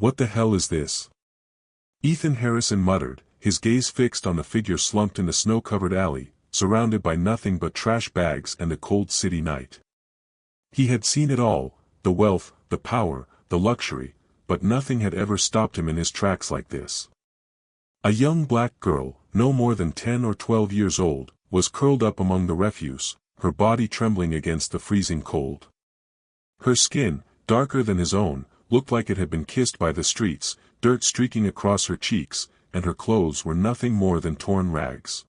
What the hell is this? Ethan Harrison muttered, his gaze fixed on the figure slumped in the snow-covered alley, surrounded by nothing but trash bags and the cold city night. He had seen it all, the wealth, the power, the luxury, but nothing had ever stopped him in his tracks like this. A young black girl, no more than 10 or 12 years old, was curled up among the refuse, her body trembling against the freezing cold. Her skin, darker than his own, looked like it had been kissed by the streets, dirt streaking across her cheeks, and her clothes were nothing more than torn rags.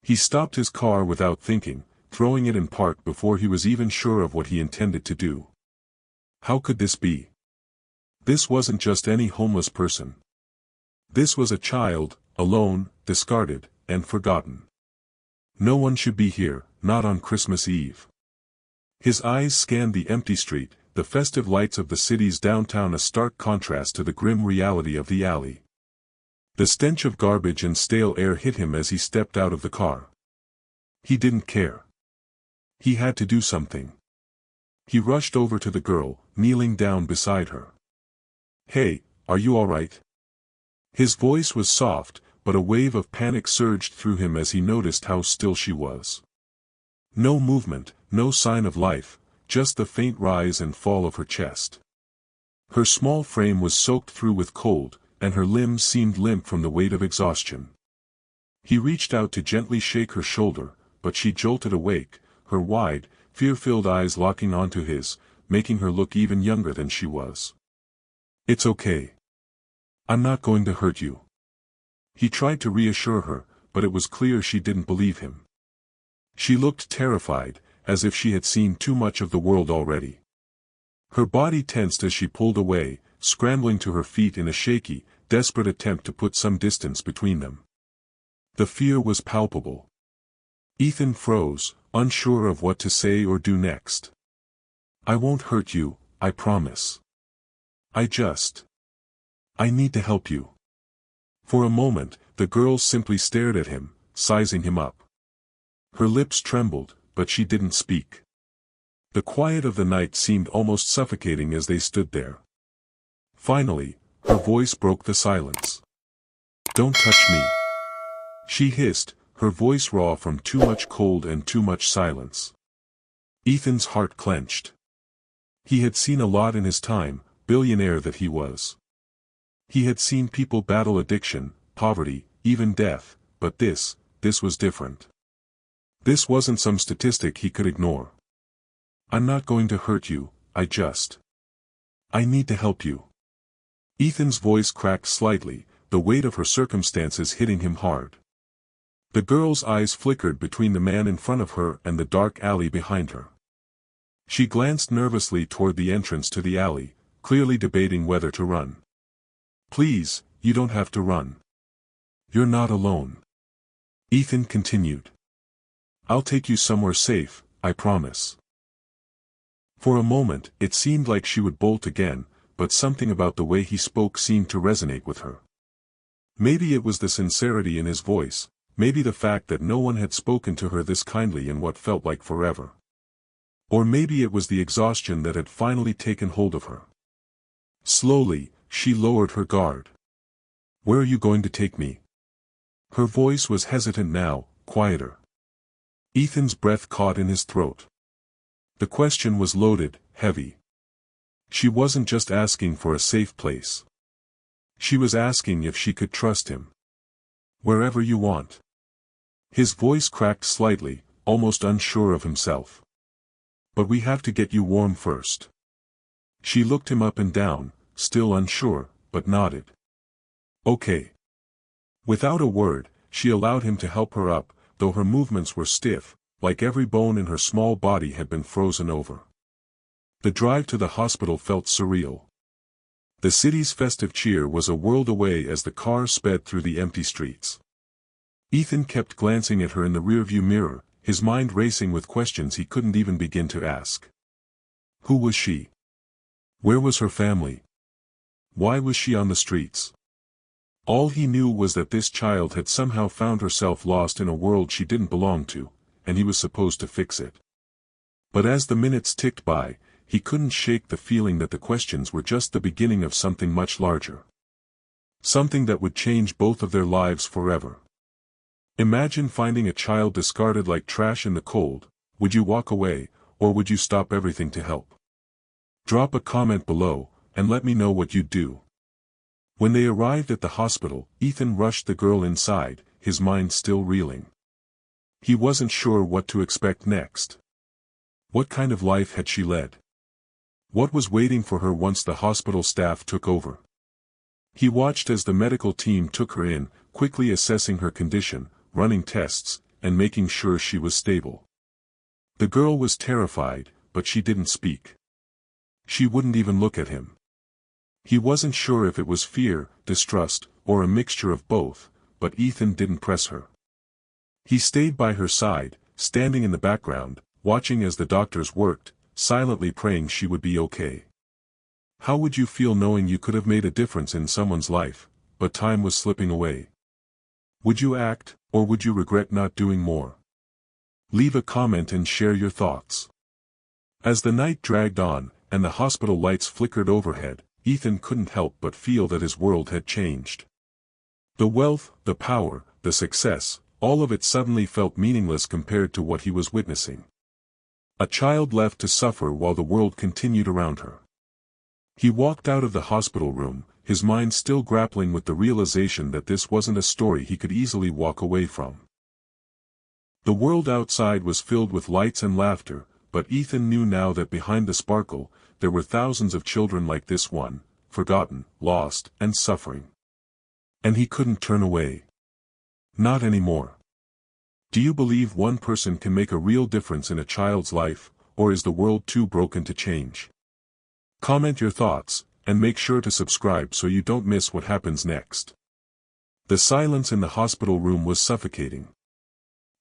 He stopped his car without thinking, throwing it in park before he was even sure of what he intended to do. How could this be? This wasn't just any homeless person. This was a child, alone, discarded, and forgotten. No one should be here, not on Christmas Eve. His eyes scanned the empty street, the festive lights of the city's downtown, a stark contrast to the grim reality of the alley. The stench of garbage and stale air hit him as he stepped out of the car. He didn't care. He had to do something. He rushed over to the girl, kneeling down beside her. "Hey, are you all right?" His voice was soft, but a wave of panic surged through him as he noticed how still she was. No movement, no sign of life, just the faint rise and fall of her chest. Her small frame was soaked through with cold, and her limbs seemed limp from the weight of exhaustion. He reached out to gently shake her shoulder, but she jolted awake, her wide, fear-filled eyes locking onto his, making her look even younger than she was. "It's okay. I'm not going to hurt you." He tried to reassure her, but it was clear she didn't believe him. She looked terrified, as if she had seen too much of the world already. Her body tensed as she pulled away, scrambling to her feet in a shaky, desperate attempt to put some distance between them. The fear was palpable. Ethan froze, unsure of what to say or do next. "I won't hurt you, I promise. I need to help you." For a moment, the girl simply stared at him, sizing him up. Her lips trembled, but she didn't speak. The quiet of the night seemed almost suffocating as they stood there. Finally, her voice broke the silence. "Don't touch me," she hissed, her voice raw from too much cold and too much silence. Ethan's heart clenched. He had seen a lot in his time, billionaire that he was. He had seen people battle addiction, poverty, even death, but this was different. This wasn't some statistic he could ignore. "I'm not going to hurt you, I need to help you." Ethan's voice cracked slightly, the weight of her circumstances hitting him hard. The girl's eyes flickered between the man in front of her and the dark alley behind her. She glanced nervously toward the entrance to the alley, clearly debating whether to run. "Please, you don't have to run. You're not alone," Ethan continued. "I'll take you somewhere safe, I promise." For a moment, it seemed like she would bolt again, but something about the way he spoke seemed to resonate with her. Maybe it was the sincerity in his voice, maybe the fact that no one had spoken to her this kindly in what felt like forever. Or maybe it was the exhaustion that had finally taken hold of her. Slowly, she lowered her guard. "Where are you going to take me?" Her voice was hesitant now, quieter. Ethan's breath caught in his throat. The question was loaded, heavy. She wasn't just asking for a safe place. She was asking if she could trust him. "Wherever you want." His voice cracked slightly, almost unsure of himself. "But we have to get you warm first." She looked him up and down, still unsure, but nodded. "Okay." Without a word, she allowed him to help her up, though her movements were stiff, like every bone in her small body had been frozen over. The drive to the hospital felt surreal. The city's festive cheer was a world away as the car sped through the empty streets. Ethan kept glancing at her in the rearview mirror, his mind racing with questions he couldn't even begin to ask. Who was she? Where was her family? Why was she on the streets? All he knew was that this child had somehow found herself lost in a world she didn't belong to, and he was supposed to fix it. But as the minutes ticked by, he couldn't shake the feeling that the questions were just the beginning of something much larger. Something that would change both of their lives forever. Imagine finding a child discarded like trash in the cold. Would you walk away, or would you stop everything to help? Drop a comment below, and let me know what you'd do. When they arrived at the hospital, Ethan rushed the girl inside, his mind still reeling. He wasn't sure what to expect next. What kind of life had she led? What was waiting for her once the hospital staff took over? He watched as the medical team took her in, quickly assessing her condition, running tests, and making sure she was stable. The girl was terrified, but she didn't speak. She wouldn't even look at him. He wasn't sure if it was fear, distrust, or a mixture of both, but Ethan didn't press her. He stayed by her side, standing in the background, watching as the doctors worked, silently praying she would be okay. How would you feel knowing you could have made a difference in someone's life, but time was slipping away? Would you act, or would you regret not doing more? Leave a comment and share your thoughts. As the night dragged on, and the hospital lights flickered overhead, Ethan couldn't help but feel that his world had changed. The wealth, the power, the success, all of it suddenly felt meaningless compared to what he was witnessing. A child left to suffer while the world continued around her. He walked out of the hospital room, his mind still grappling with the realization that this wasn't a story he could easily walk away from. The world outside was filled with lights and laughter, but Ethan knew now that behind the sparkle, there were thousands of children like this one, forgotten, lost, and suffering. And he couldn't turn away. Not anymore. Do you believe one person can make a real difference in a child's life, or is the world too broken to change? Comment your thoughts, and make sure to subscribe so you don't miss what happens next. The silence in the hospital room was suffocating.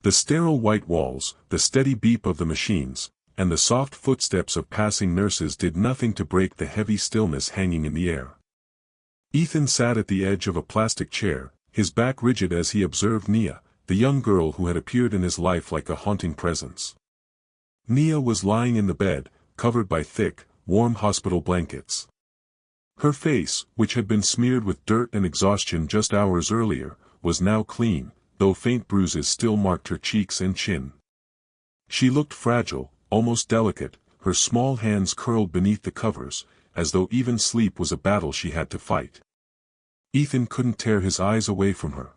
The sterile white walls, the steady beep of the machines, and the soft footsteps of passing nurses did nothing to break the heavy stillness hanging in the air. Ethan sat at the edge of a plastic chair, his back rigid as he observed Nia, the young girl who had appeared in his life like a haunting presence. Nia was lying in the bed, covered by thick, warm hospital blankets. Her face, which had been smeared with dirt and exhaustion just hours earlier, was now clean, though faint bruises still marked her cheeks and chin. She looked fragile, almost delicate, her small hands curled beneath the covers, as though even sleep was a battle she had to fight. Ethan couldn't tear his eyes away from her.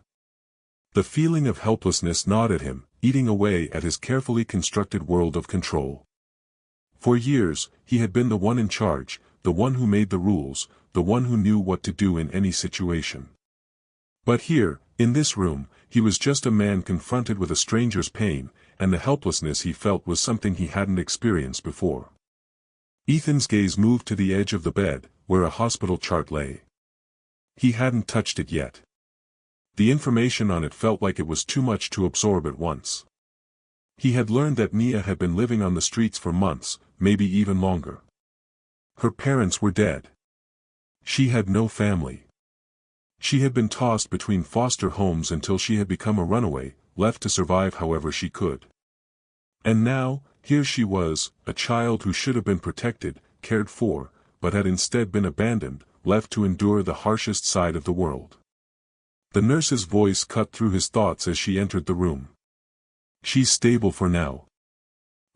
The feeling of helplessness gnawed at him, eating away at his carefully constructed world of control. For years, he had been the one in charge, the one who made the rules, the one who knew what to do in any situation. But here, in this room, he was just a man confronted with a stranger's pain, and the helplessness he felt was something he hadn't experienced before. Ethan's gaze moved to the edge of the bed, where a hospital chart lay. He hadn't touched it yet. The information on it felt like it was too much to absorb at once. He had learned that Nia had been living on the streets for months, maybe even longer. Her parents were dead. She had no family. She had been tossed between foster homes until she had become a runaway, left to survive however she could. And now, here she was, a child who should have been protected, cared for, but had instead been abandoned, left to endure the harshest side of the world. The nurse's voice cut through his thoughts as she entered the room. She's stable for now.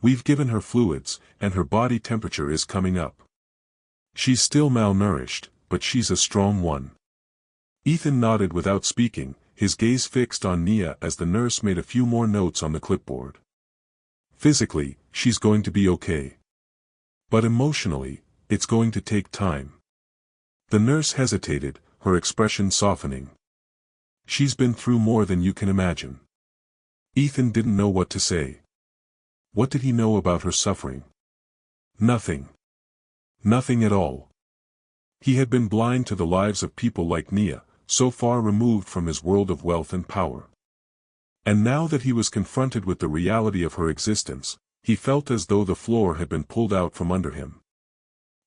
We've given her fluids, and her body temperature is coming up. She's still malnourished, but she's a strong one. Ethan nodded without speaking, his gaze fixed on Nia as the nurse made a few more notes on the clipboard. Physically, she's going to be okay. But emotionally, it's going to take time. The nurse hesitated, her expression softening. She's been through more than you can imagine. Ethan didn't know what to say. What did he know about her suffering? Nothing. Nothing at all. He had been blind to the lives of people like Nia, so far removed from his world of wealth and power. And now that he was confronted with the reality of her existence, he felt as though the floor had been pulled out from under him.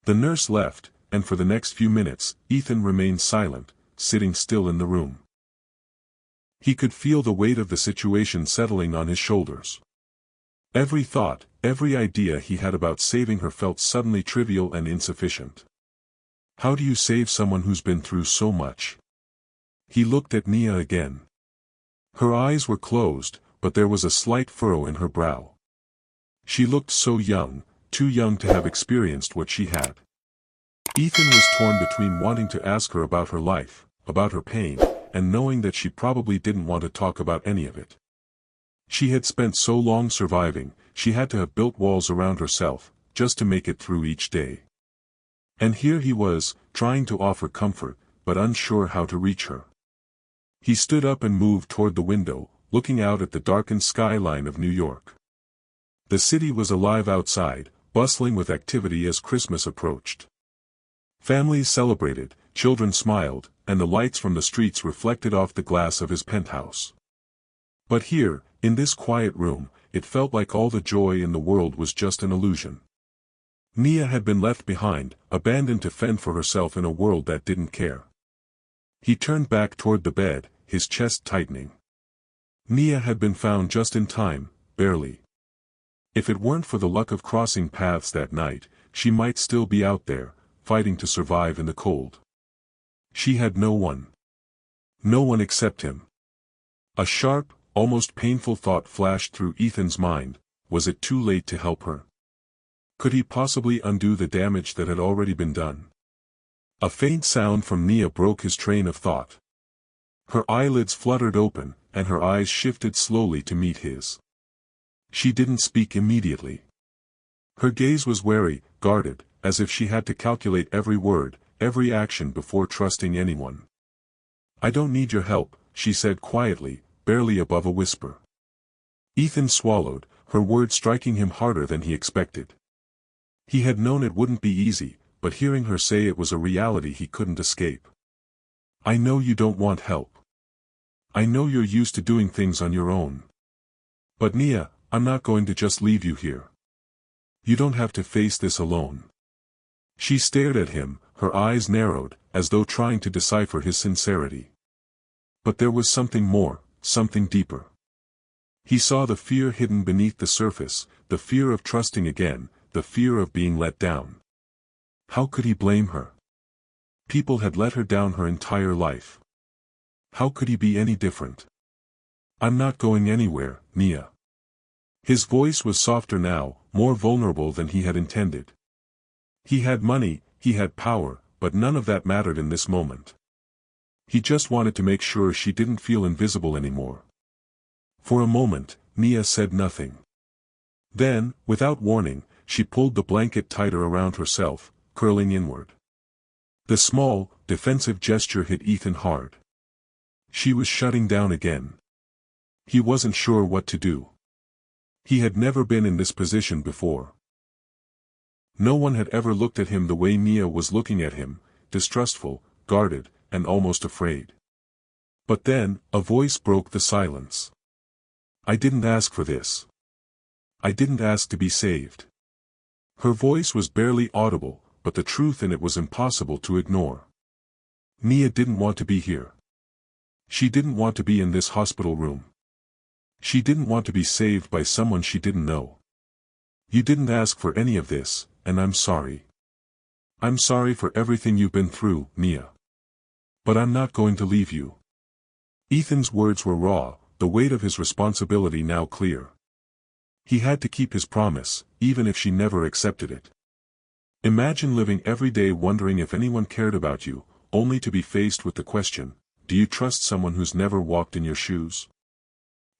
The nurse left, and for the next few minutes, Ethan remained silent, sitting still in the room. He could feel the weight of the situation settling on his shoulders. Every thought, every idea he had about saving her felt suddenly trivial and insufficient. How do you save someone who's been through so much? He looked at Nia again. Her eyes were closed, but there was a slight furrow in her brow. She looked so young, too young to have experienced what she had. Ethan was torn between wanting to ask her about her life, about her pain, and knowing that she probably didn't want to talk about any of it. She had spent so long surviving, she had to have built walls around herself, just to make it through each day. And here he was, trying to offer comfort, but unsure how to reach her. He stood up and moved toward the window, looking out at the darkened skyline of New York. The city was alive outside, bustling with activity as Christmas approached. Families celebrated, children smiled, and the lights from the streets reflected off the glass of his penthouse. But here, in this quiet room, it felt like all the joy in the world was just an illusion. Nia had been left behind, abandoned to fend for herself in a world that didn't care. He turned back toward the bed, his chest tightening. Nia had been found just in time, barely. If it weren't for the luck of crossing paths that night, she might still be out there, fighting to survive in the cold. She had no one. No one except him. A sharp, almost painful thought flashed through Ethan's mind: was it too late to help her? Could he possibly undo the damage that had already been done? A faint sound from Nia broke his train of thought. Her eyelids fluttered open, and her eyes shifted slowly to meet his. She didn't speak immediately. Her gaze was wary, guarded, as if she had to calculate every word, every action before trusting anyone. "I don't need your help," she said quietly, barely above a whisper. Ethan swallowed, her words striking him harder than he expected. He had known it wouldn't be easy, but hearing her say it was a reality he couldn't escape. "I know you don't want help. I know you're used to doing things on your own. But Nia, I'm not going to just leave you here. You don't have to face this alone." She stared at him, her eyes narrowed, as though trying to decipher his sincerity. But there was something more, something deeper. He saw the fear hidden beneath the surface, the fear of trusting again, the fear of being let down. How could he blame her? People had let her down her entire life. How could he be any different? "I'm not going anywhere, Nia." His voice was softer now, more vulnerable than he had intended. He had money, he had power, but none of that mattered in this moment. He just wanted to make sure she didn't feel invisible anymore. For a moment, Nia said nothing. Then, without warning, she pulled the blanket tighter around herself, curling inward. The small, defensive gesture hit Ethan hard. She was shutting down again. He wasn't sure what to do. He had never been in this position before. No one had ever looked at him the way Nia was looking at him, distrustful, guarded, and almost afraid. But then, a voice broke the silence. "I didn't ask for this. I didn't ask to be saved." Her voice was barely audible, but the truth in it was impossible to ignore. Nia didn't want to be here. She didn't want to be in this hospital room. She didn't want to be saved by someone she didn't know. "You didn't ask for any of this, and I'm sorry. I'm sorry for everything you've been through, Nia. But I'm not going to leave you." Ethan's words were raw, the weight of his responsibility now clear. He had to keep his promise, even if she never accepted it. Imagine living every day wondering if anyone cared about you, only to be faced with the question: do you trust someone who's never walked in your shoes?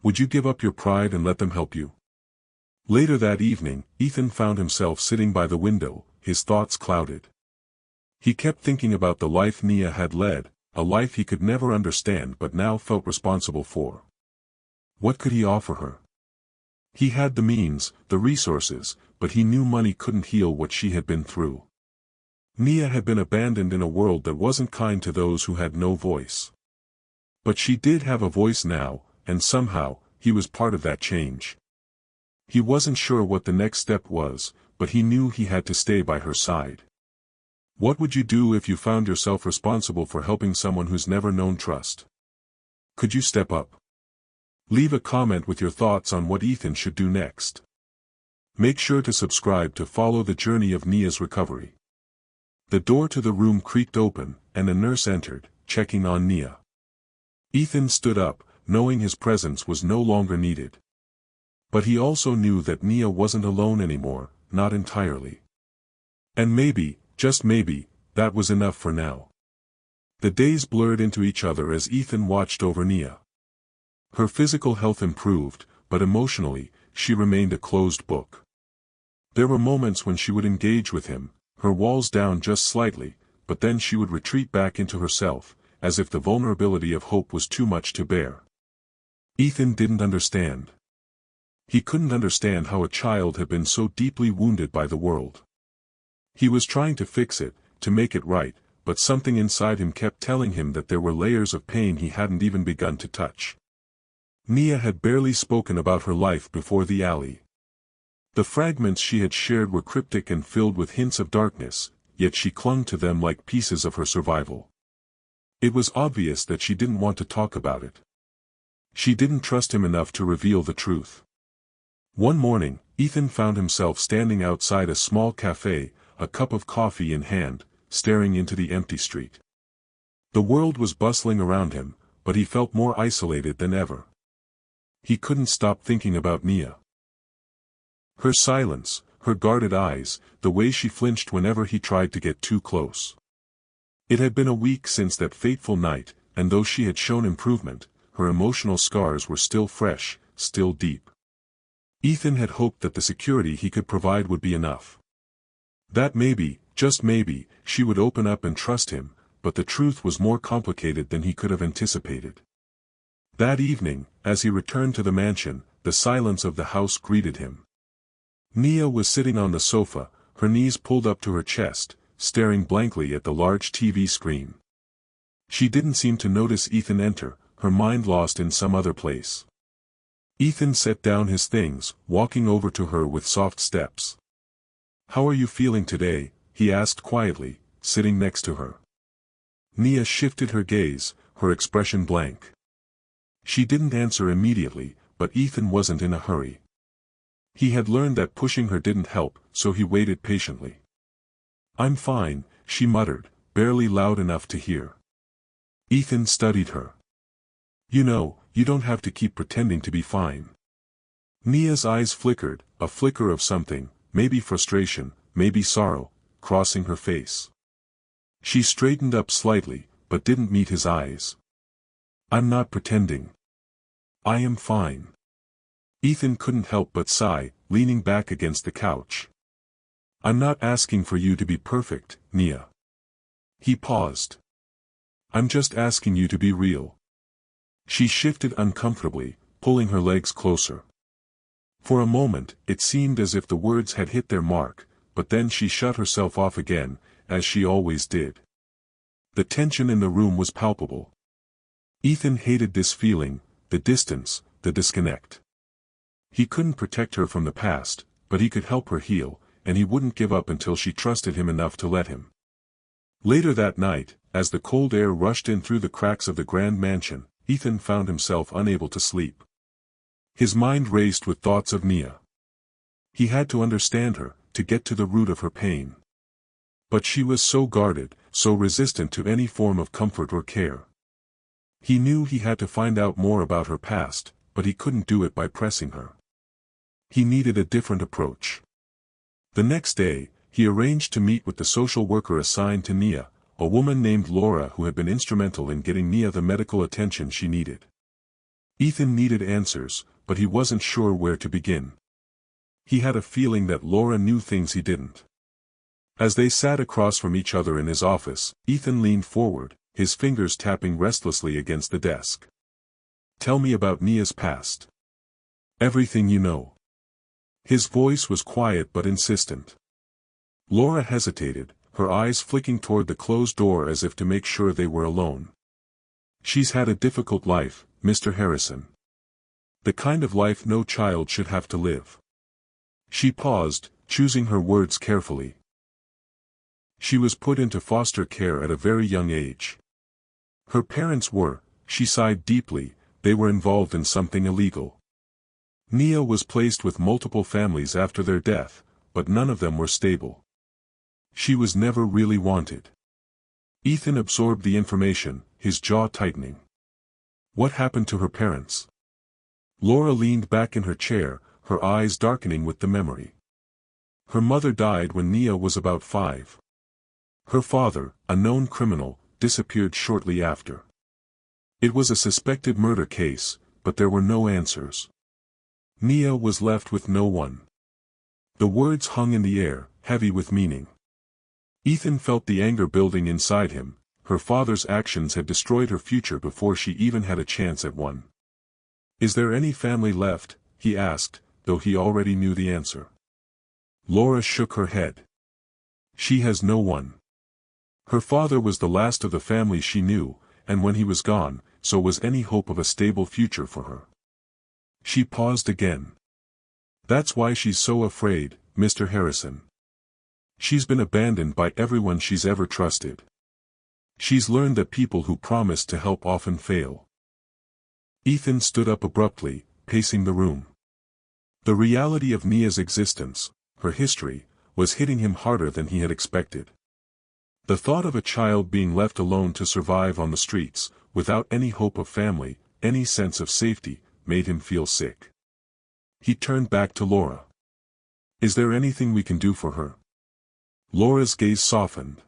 Would you give up your pride and let them help you? Later that evening, Ethan found himself sitting by the window, his thoughts clouded. He kept thinking about the life Nia had led, a life he could never understand but now felt responsible for. What could he offer her? He had the means, the resources, but he knew money couldn't heal what she had been through. Nia had been abandoned in a world that wasn't kind to those who had no voice. But she did have a voice now, and somehow, he was part of that change. He wasn't sure what the next step was, but he knew he had to stay by her side. What would you do if you found yourself responsible for helping someone who's never known trust? Could you step up? Leave a comment with your thoughts on what Ethan should do next. Make sure to subscribe to follow the journey of Nia's recovery. The door to the room creaked open, and a nurse entered, checking on Nia. Ethan stood up, knowing his presence was no longer needed. But he also knew that Nia wasn't alone anymore, not entirely. And maybe, just maybe, that was enough for now. The days blurred into each other as Ethan watched over Nia. Her physical health improved, but emotionally, she remained a closed book. There were moments when she would engage with him, her walls down just slightly, but then she would retreat back into herself, as if the vulnerability of hope was too much to bear. Ethan didn't understand. He couldn't understand how a child had been so deeply wounded by the world. He was trying to fix it, to make it right, but something inside him kept telling him that there were layers of pain he hadn't even begun to touch. Nia had barely spoken about her life before the alley. The fragments she had shared were cryptic and filled with hints of darkness, yet she clung to them like pieces of her survival. It was obvious that she didn't want to talk about it. She didn't trust him enough to reveal the truth. One morning, Ethan found himself standing outside a small cafe, a cup of coffee in hand, staring into the empty street. The world was bustling around him, but he felt more isolated than ever. He couldn't stop thinking about Nia. Her silence, her guarded eyes, the way she flinched whenever he tried to get too close. It had been a week since that fateful night, and though she had shown improvement, her emotional scars were still fresh, still deep. Ethan had hoped that the security he could provide would be enough. That maybe, just maybe, she would open up and trust him, but the truth was more complicated than he could have anticipated. That evening, as he returned to the mansion, the silence of the house greeted him. Nia was sitting on the sofa, her knees pulled up to her chest, staring blankly at the large TV screen. She didn't seem to notice Ethan enter, her mind lost in some other place. Ethan set down his things, walking over to her with soft steps. "How are you feeling today?" he asked quietly, sitting next to her. Nia shifted her gaze, her expression blank. She didn't answer immediately, but Ethan wasn't in a hurry. He had learned that pushing her didn't help, so he waited patiently. "I'm fine," she muttered, barely loud enough to hear. Ethan studied her. "You know, you don't have to keep pretending to be fine." Nia's eyes flickered, a flicker of something, maybe frustration, maybe sorrow, crossing her face. She straightened up slightly, but didn't meet his eyes. "I'm not pretending. I am fine." Ethan couldn't help but sigh, leaning back against the couch. "I'm not asking for you to be perfect, Nia." He paused. "I'm just asking you to be real." She shifted uncomfortably, pulling her legs closer. For a moment, it seemed as if the words had hit their mark, but then she shut herself off again, as she always did. The tension in the room was palpable. Ethan hated this feeling, the distance, the disconnect. He couldn't protect her from the past, but he could help her heal, and he wouldn't give up until she trusted him enough to let him. Later that night, as the cold air rushed in through the cracks of the grand mansion, Ethan found himself unable to sleep. His mind raced with thoughts of Nia. He had to understand her, to get to the root of her pain. But she was so guarded, so resistant to any form of comfort or care. He knew he had to find out more about her past, but he couldn't do it by pressing her. He needed a different approach. The next day, he arranged to meet with the social worker assigned to Nia, a woman named Laura who had been instrumental in getting Nia the medical attention she needed. Ethan needed answers, but he wasn't sure where to begin. He had a feeling that Laura knew things he didn't. As they sat across from each other in his office, Ethan leaned forward, his fingers tapping restlessly against the desk. "Tell me about Nia's past. Everything you know." His voice was quiet but insistent. Laura hesitated, her eyes flicking toward the closed door as if to make sure they were alone. "She's had a difficult life, Mr. Harrison. The kind of life no child should have to live." She paused, choosing her words carefully. "She was put into foster care at a very young age. Her parents were," she sighed deeply, "they were involved in something illegal. Nia was placed with multiple families after their death, but none of them were stable. She was never really wanted. Ethan absorbed the information, his jaw tightening. What happened to her parents? Laura leaned back in her chair, her eyes darkening with the memory. Her mother died when Nia was about 5. Her father, a known criminal, disappeared shortly after. It was a suspected murder case, but there were no answers. Nia was left with no one. The words hung in the air, heavy with meaning. Ethan felt the anger building inside him. Her father's actions had destroyed her future before she even had a chance at one. "Is there any family left?" he asked, though he already knew the answer. Laura shook her head. "She has no one." Her father was the last of the family she knew, and when he was gone, so was any hope of a stable future for her. She paused again. "That's why she's so afraid, Mr. Harrison. She's been abandoned by everyone she's ever trusted. She's learned that people who promise to help often fail." Ethan stood up abruptly, pacing the room. The reality of Nia's existence, her history, was hitting him harder than he had expected. The thought of a child being left alone to survive on the streets, without any hope of family, any sense of safety, made him feel sick. He turned back to Laura. "Is there anything we can do for her?" Laura's gaze softened.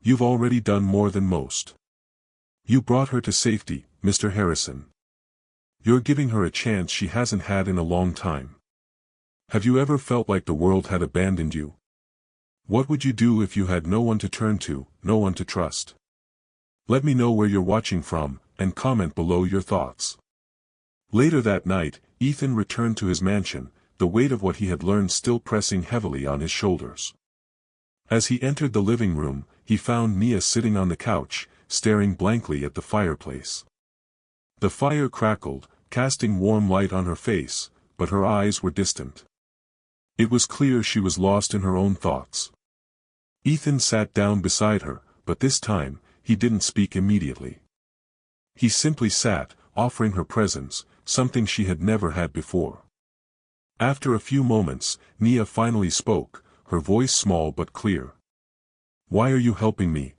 "You've already done more than most. You brought her to safety, Mr. Harrison. You're giving her a chance she hasn't had in a long time. Have you ever felt like the world had abandoned you? What would you do if you had no one to turn to, no one to trust? Let me know where you're watching from, and comment below your thoughts." Later that night, Ethan returned to his mansion, the weight of what he had learned still pressing heavily on his shoulders. As he entered the living room, he found Nia sitting on the couch, staring blankly at the fireplace. The fire crackled, casting warm light on her face, but her eyes were distant. It was clear she was lost in her own thoughts. Ethan sat down beside her, but this time, he didn't speak immediately. He simply sat, offering her presence, something she had never had before. After a few moments, Nia finally spoke, her voice small but clear. "Why are you helping me?"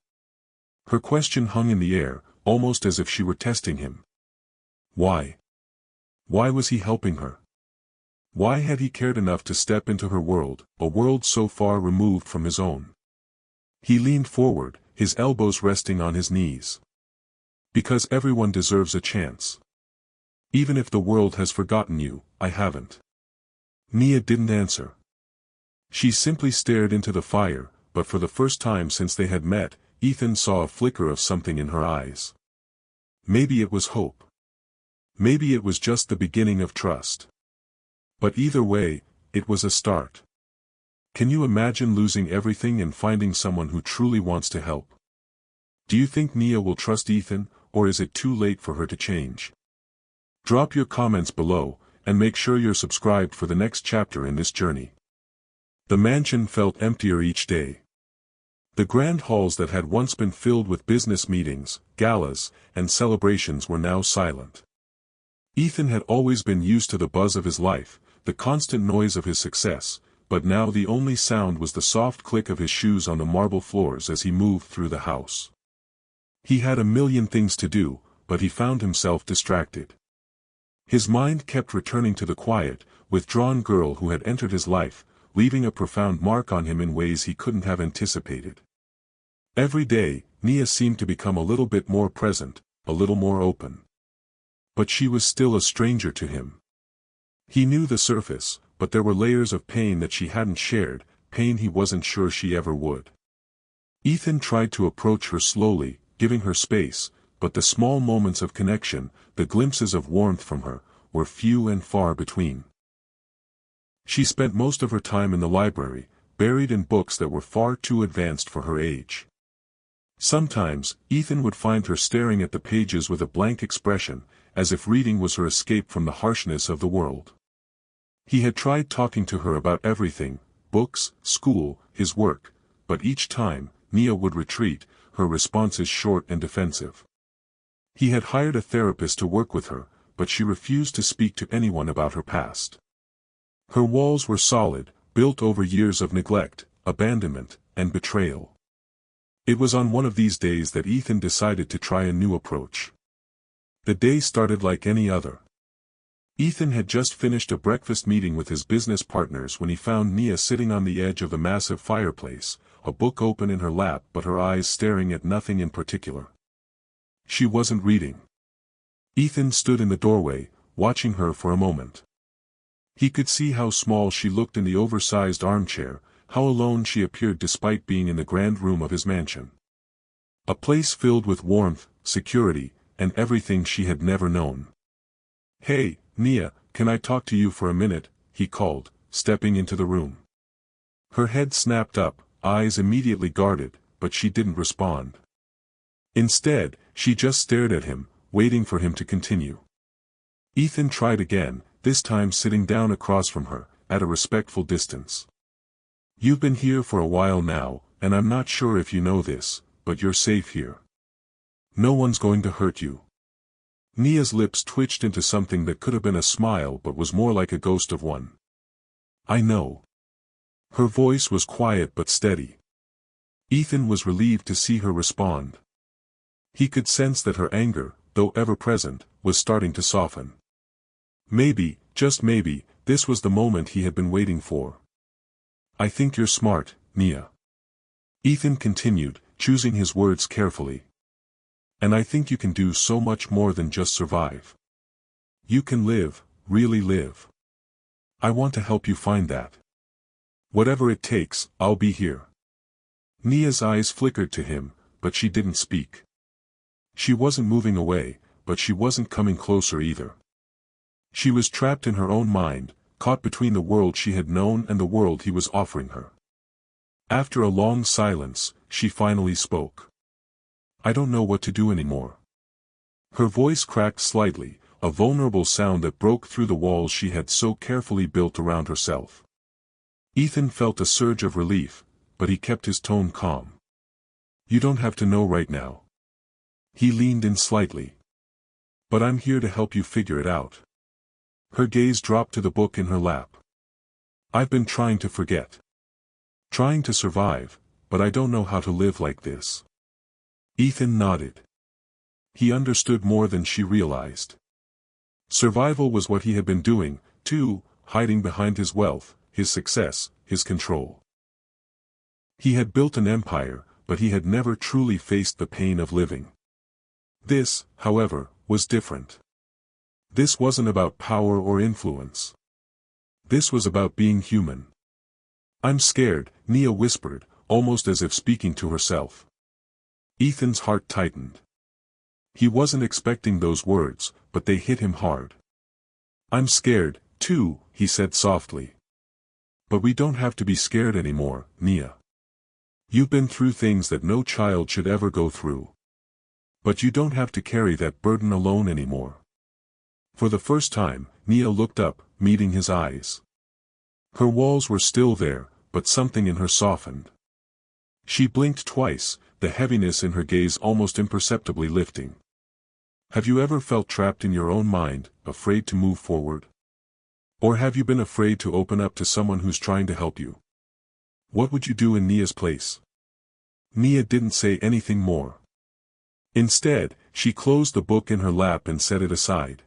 Her question hung in the air, almost as if she were testing him. Why? Why was he helping her? Why had he cared enough to step into her world, a world so far removed from his own? He leaned forward, his elbows resting on his knees. "Because everyone deserves a chance. Even if the world has forgotten you, I haven't." Nia didn't answer. She simply stared into the fire, but for the first time since they had met, Ethan saw a flicker of something in her eyes. Maybe it was hope. Maybe it was just the beginning of trust. But either way, it was a start. Can you imagine losing everything and finding someone who truly wants to help? Do you think Nia will trust Ethan, or is it too late for her to change? Drop your comments below, and make sure you're subscribed for the next chapter in this journey. The mansion felt emptier each day. The grand halls that had once been filled with business meetings, galas, and celebrations were now silent. Ethan had always been used to the buzz of his life, the constant noise of his success, but now the only sound was the soft click of his shoes on the marble floors as he moved through the house. He had a million things to do, but he found himself distracted. His mind kept returning to the quiet, withdrawn girl who had entered his life, leaving a profound mark on him in ways he couldn't have anticipated. Every day, Nia seemed to become a little bit more present, a little more open. But she was still a stranger to him. He knew the surface, but there were layers of pain that she hadn't shared, pain he wasn't sure she ever would. Ethan tried to approach her slowly, giving her space, but the small moments of connection, the glimpses of warmth from her, were few and far between. She spent most of her time in the library, buried in books that were far too advanced for her age. Sometimes, Ethan would find her staring at the pages with a blank expression, as if reading was her escape from the harshness of the world. He had tried talking to her about everything, books, school, his work, but each time, Nia would retreat, her responses short and defensive. He had hired a therapist to work with her, but she refused to speak to anyone about her past. Her walls were solid, built over years of neglect, abandonment, and betrayal. It was on one of these days that Ethan decided to try a new approach. The day started like any other. Ethan had just finished a breakfast meeting with his business partners when he found Nia sitting on the edge of the massive fireplace, a book open in her lap but her eyes staring at nothing in particular. She wasn't reading. Ethan stood in the doorway, watching her for a moment. He could see how small she looked in the oversized armchair, how alone she appeared despite being in the grand room of his mansion. A place filled with warmth, security, and everything she had never known. "Hey, Nia, can I talk to you for a minute?" he called, stepping into the room. Her head snapped up, eyes immediately guarded, but she didn't respond. Instead, she just stared at him, waiting for him to continue. Ethan tried again, this time sitting down across from her, at a respectful distance. "You've been here for a while now, and I'm not sure if you know this, but you're safe here. No one's going to hurt you." Nia's lips twitched into something that could have been a smile but was more like a ghost of one. "I know." Her voice was quiet but steady. Ethan was relieved to see her respond. He could sense that her anger, though ever present, was starting to soften. Maybe, just maybe, this was the moment he had been waiting for. "I think you're smart, Nia." Ethan continued, choosing his words carefully. "And I think you can do so much more than just survive. You can live, really live. I want to help you find that. Whatever it takes, I'll be here." Nia's eyes flickered to him, but she didn't speak. She wasn't moving away, but she wasn't coming closer either. She was trapped in her own mind, caught between the world she had known and the world he was offering her. After a long silence, she finally spoke. "I don't know what to do anymore." Her voice cracked slightly, a vulnerable sound that broke through the walls she had so carefully built around herself. Ethan felt a surge of relief, but he kept his tone calm. "You don't have to know right now." He leaned in slightly. "But I'm here to help you figure it out." Her gaze dropped to the book in her lap. "I've been trying to forget. Trying to survive, but I don't know how to live like this." Ethan nodded. He understood more than she realized. Survival was what he had been doing, too, hiding behind his wealth, his success, his control. He had built an empire, but he had never truly faced the pain of living. This, however, was different. This wasn't about power or influence. This was about being human. "I'm scared," Nia whispered, almost as if speaking to herself. Ethan's heart tightened. He wasn't expecting those words, but they hit him hard. "I'm scared, too," he said softly. "But we don't have to be scared anymore, Nia. You've been through things that no child should ever go through. But you don't have to carry that burden alone anymore." For the first time, Nia looked up, meeting his eyes. Her walls were still there, but something in her softened. She blinked twice, the heaviness in her gaze almost imperceptibly lifting. "Have you ever felt trapped in your own mind, afraid to move forward? Or have you been afraid to open up to someone who's trying to help you? What would you do in Nia's place?" Nia didn't say anything more. Instead, she closed the book in her lap and set it aside.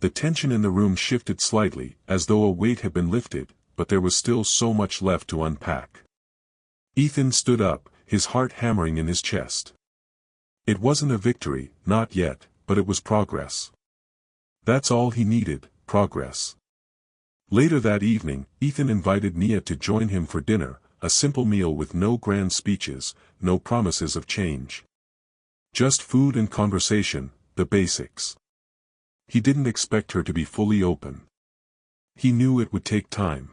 The tension in the room shifted slightly, as though a weight had been lifted, but there was still so much left to unpack. Ethan stood up, his heart hammering in his chest. It wasn't a victory, not yet, but it was progress. That's all he needed, progress. Later that evening, Ethan invited Nia to join him for dinner, a simple meal with no grand speeches, no promises of change. Just food and conversation, the basics. He didn't expect her to be fully open. He knew it would take time.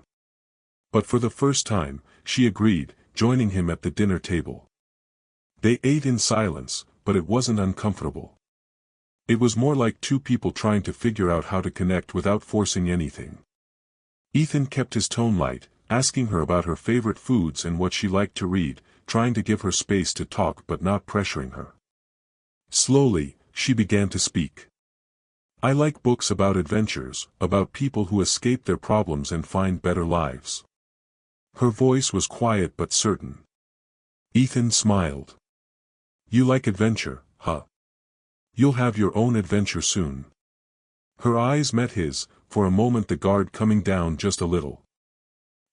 But for the first time, she agreed, joining him at the dinner table. They ate in silence, but it wasn't uncomfortable. It was more like two people trying to figure out how to connect without forcing anything. Ethan kept his tone light, asking her about her favorite foods and what she liked to read, trying to give her space to talk but not pressuring her. Slowly, she began to speak. I like books about adventures, about people who escape their problems and find better lives. Her voice was quiet but certain. Ethan smiled. You like adventure, huh? You'll have your own adventure soon. Her eyes met his, for a moment the guard coming down just a little.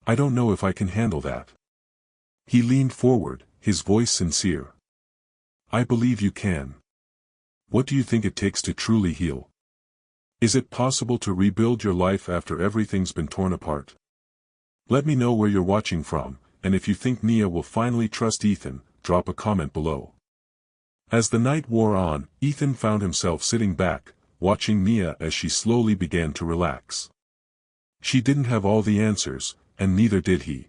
I don't know if I can handle that. He leaned forward, his voice sincere. I believe you can. What do you think it takes to truly heal? Is it possible to rebuild your life after everything's been torn apart? Let me know where you're watching from, and if you think Nia will finally trust Ethan, drop a comment below. As the night wore on, Ethan found himself sitting back, watching Nia as she slowly began to relax. She didn't have all the answers, and neither did he.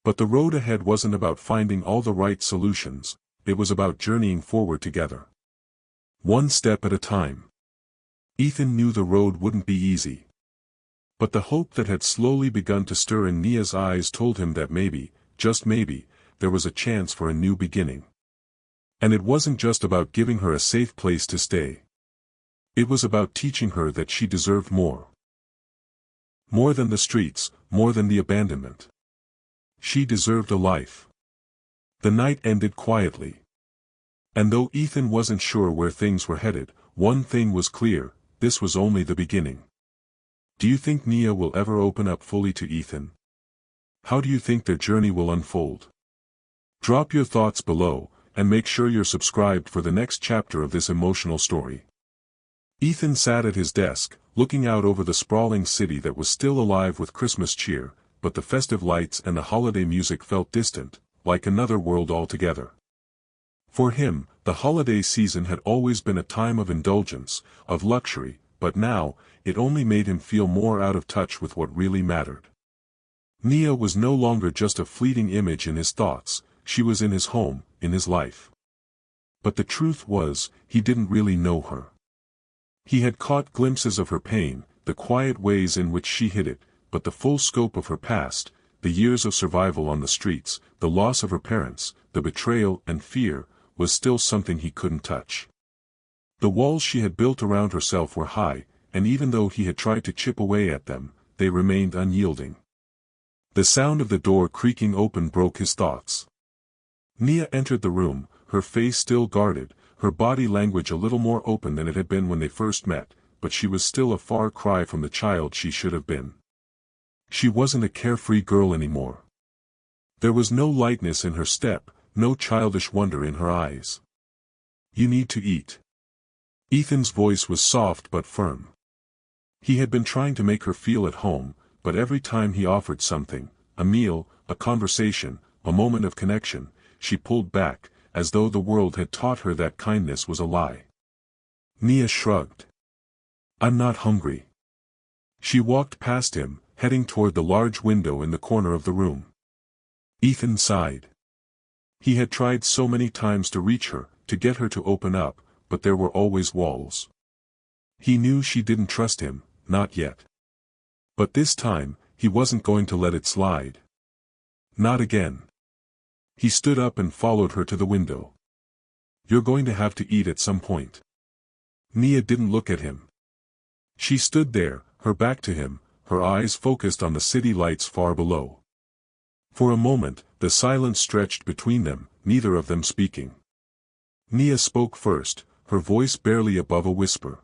But the road ahead wasn't about finding all the right solutions, it was about journeying forward together. One step at a time. Ethan knew the road wouldn't be easy. But the hope that had slowly begun to stir in Nia's eyes told him that maybe, just maybe, there was a chance for a new beginning. And it wasn't just about giving her a safe place to stay. It was about teaching her that she deserved more. More than the streets, more than the abandonment. She deserved a life. The night ended quietly. And though Ethan wasn't sure where things were headed, one thing was clear, this was only the beginning. Do you think Nia will ever open up fully to Ethan? How do you think their journey will unfold? Drop your thoughts below, and make sure you're subscribed for the next chapter of this emotional story. Ethan sat at his desk, looking out over the sprawling city that was still alive with Christmas cheer, but the festive lights and the holiday music felt distant, like another world altogether. For him, the holiday season had always been a time of indulgence, of luxury, but now, it only made him feel more out of touch with what really mattered. Nia was no longer just a fleeting image in his thoughts, she was in his home, in his life. But the truth was, he didn't really know her. He had caught glimpses of her pain, the quiet ways in which she hid it, but the full scope of her past, the years of survival on the streets, the loss of her parents, the betrayal and fear, was still something he couldn't touch. The walls she had built around herself were high, and even though he had tried to chip away at them, they remained unyielding. The sound of the door creaking open broke his thoughts. Nia entered the room, her face still guarded, her body language a little more open than it had been when they first met, but she was still a far cry from the child she should have been. She wasn't a carefree girl anymore. There was no lightness in her step, no childish wonder in her eyes. You need to eat. Ethan's voice was soft but firm. He had been trying to make her feel at home, but every time he offered something, a meal, a conversation, a moment of connection, she pulled back, as though the world had taught her that kindness was a lie. Nia shrugged. I'm not hungry. She walked past him, heading toward the large window in the corner of the room. Ethan sighed. He had tried so many times to reach her, to get her to open up, but there were always walls. He knew she didn't trust him, not yet. But this time, he wasn't going to let it slide. Not again. He stood up and followed her to the window. You're going to have to eat at some point. Nia didn't look at him. She stood there, her back to him, her eyes focused on the city lights far below. For a moment, the silence stretched between them, neither of them speaking. Nia spoke first, her voice barely above a whisper.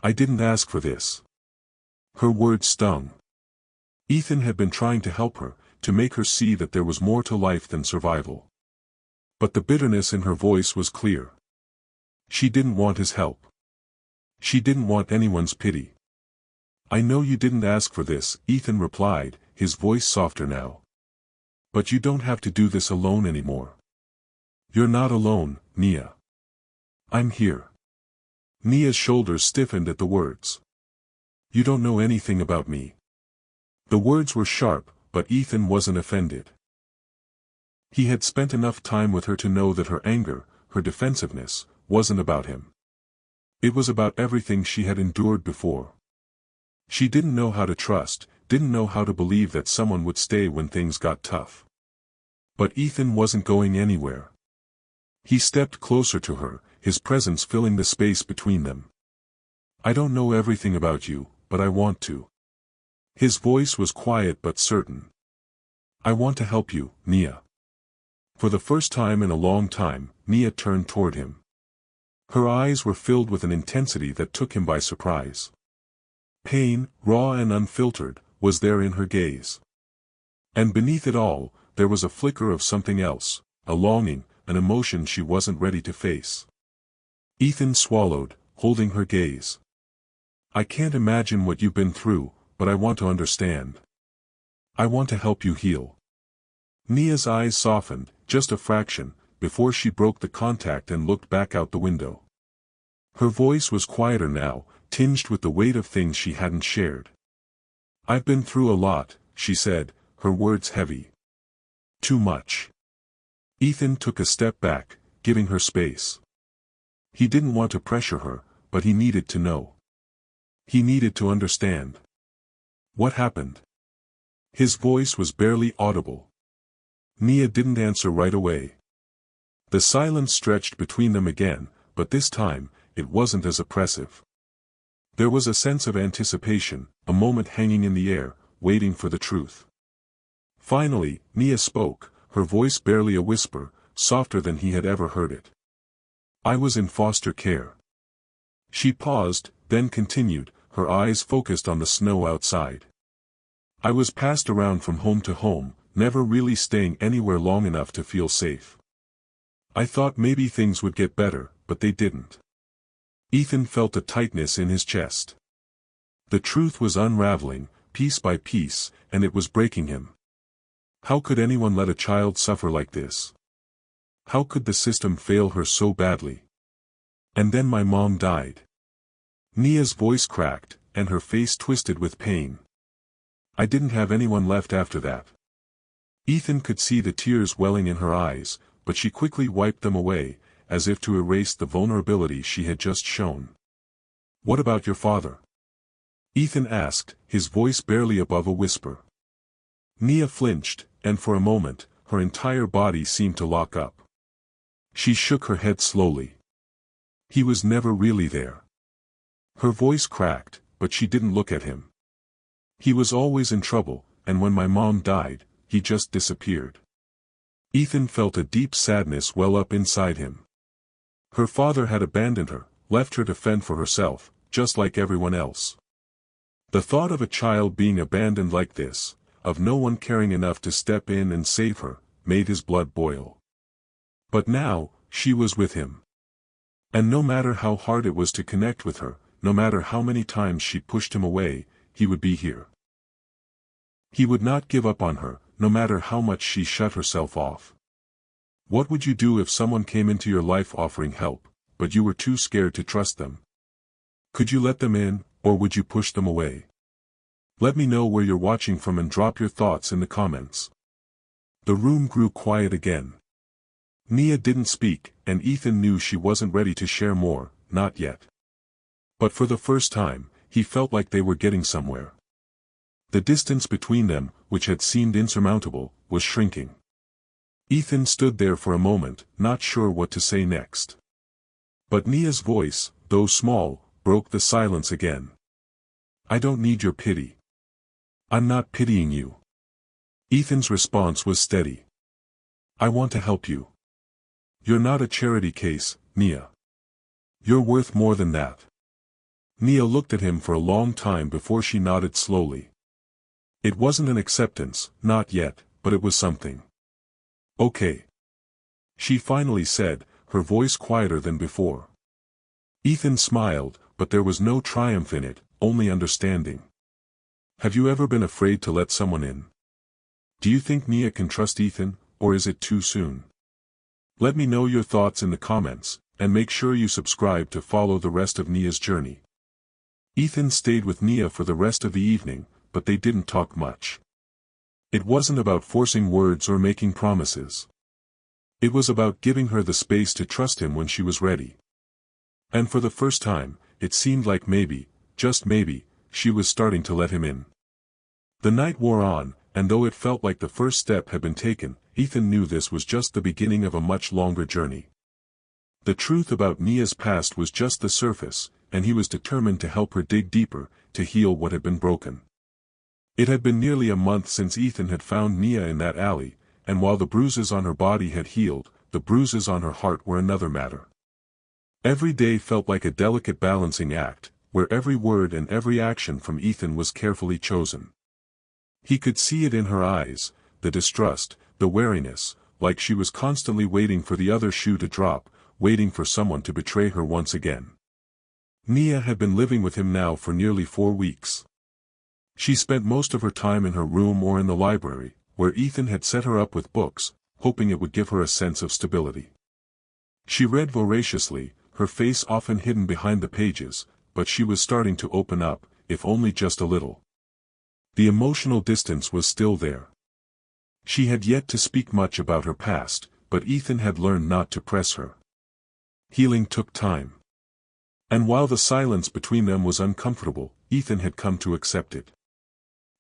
I didn't ask for this. Her words stung. Ethan had been trying to help her, to make her see that there was more to life than survival. But the bitterness in her voice was clear. She didn't want his help. She didn't want anyone's pity. I know you didn't ask for this, Ethan replied, his voice softer now. But you don't have to do this alone anymore. You're not alone, Nia. I'm here. Nia's shoulders stiffened at the words. You don't know anything about me. The words were sharp, but Ethan wasn't offended. He had spent enough time with her to know that her anger, her defensiveness, wasn't about him. It was about everything she had endured before. She didn't know how to trust, didn't know how to believe that someone would stay when things got tough. But Ethan wasn't going anywhere. He stepped closer to her, his presence filling the space between them. I don't know everything about you, but I want to. His voice was quiet but certain. I want to help you, Nia. For the first time in a long time, Nia turned toward him. Her eyes were filled with an intensity that took him by surprise. Pain, raw and unfiltered, was there in her gaze. And beneath it all, there was a flicker of something else, a longing, an emotion she wasn't ready to face. Ethan swallowed, holding her gaze. I can't imagine what you've been through, but I want to understand. I want to help you heal. Nia's eyes softened, just a fraction, before she broke the contact and looked back out the window. Her voice was quieter now, tinged with the weight of things she hadn't shared. I've been through a lot, she said, her words heavy. Too much. Ethan took a step back, giving her space. He didn't want to pressure her, but he needed to know. He needed to understand. What happened? His voice was barely audible. Nia didn't answer right away. The silence stretched between them again, but this time, it wasn't as oppressive. There was a sense of anticipation, a moment hanging in the air, waiting for the truth. Finally, Nia spoke, her voice barely a whisper, softer than he had ever heard it. I was in foster care. She paused, then continued, her eyes focused on the snow outside. I was passed around from home to home, never really staying anywhere long enough to feel safe. I thought maybe things would get better, but they didn't. Ethan felt a tightness in his chest. The truth was unraveling, piece by piece, and it was breaking him. How could anyone let a child suffer like this? How could the system fail her so badly? And then my mom died. Nia's voice cracked, and her face twisted with pain. I didn't have anyone left after that. Ethan could see the tears welling in her eyes, but she quickly wiped them away, as if to erase the vulnerability she had just shown. What about your father? Ethan asked, his voice barely above a whisper. Nia flinched, and for a moment, her entire body seemed to lock up. She shook her head slowly. He was never really there. Her voice cracked, but she didn't look at him. He was always in trouble, and when my mom died, he just disappeared. Ethan felt a deep sadness well up inside him. Her father had abandoned her, left her to fend for herself, just like everyone else. The thought of a child being abandoned like this, of no one caring enough to step in and save her, made his blood boil. But now, she was with him. And no matter how hard it was to connect with her, no matter how many times she pushed him away, he would be here. He would not give up on her, no matter how much she shut herself off. What would you do if someone came into your life offering help, but you were too scared to trust them? Could you let them in, or would you push them away? Let me know where you're watching from and drop your thoughts in the comments. The room grew quiet again. Nia didn't speak, and Ethan knew she wasn't ready to share more, not yet. But for the first time, he felt like they were getting somewhere. The distance between them, which had seemed insurmountable, was shrinking. Ethan stood there for a moment, not sure what to say next. But Nia's voice, though small, broke the silence again. I don't need your pity. I'm not pitying you. Ethan's response was steady. I want to help you. You're not a charity case, Nia. You're worth more than that. Nia looked at him for a long time before she nodded slowly. It wasn't an acceptance, not yet, but it was something. Okay. She finally said, her voice quieter than before. Ethan smiled, but there was no triumph in it, only understanding. Have you ever been afraid to let someone in? Do you think Nia can trust Ethan, or is it too soon? Let me know your thoughts in the comments, and make sure you subscribe to follow the rest of Nia's journey. Ethan stayed with Nia for the rest of the evening, but they didn't talk much. It wasn't about forcing words or making promises. It was about giving her the space to trust him when she was ready. And for the first time, it seemed like maybe, just maybe, she was starting to let him in. The night wore on, and though it felt like the first step had been taken, Ethan knew this was just the beginning of a much longer journey. The truth about Nia's past was just the surface, and he was determined to help her dig deeper, to heal what had been broken. It had been nearly a month since Ethan had found Nia in that alley, and while the bruises on her body had healed, the bruises on her heart were another matter. Every day felt like a delicate balancing act, where every word and every action from Ethan was carefully chosen. He could see it in her eyes, the distrust, the wariness, like she was constantly waiting for the other shoe to drop, waiting for someone to betray her once again. Nia had been living with him now for nearly 4 weeks. She spent most of her time in her room or in the library, where Ethan had set her up with books, hoping it would give her a sense of stability. She read voraciously, her face often hidden behind the pages, but she was starting to open up, if only just a little. The emotional distance was still there. She had yet to speak much about her past, but Ethan had learned not to press her. Healing took time. And while the silence between them was uncomfortable, Ethan had come to accept it.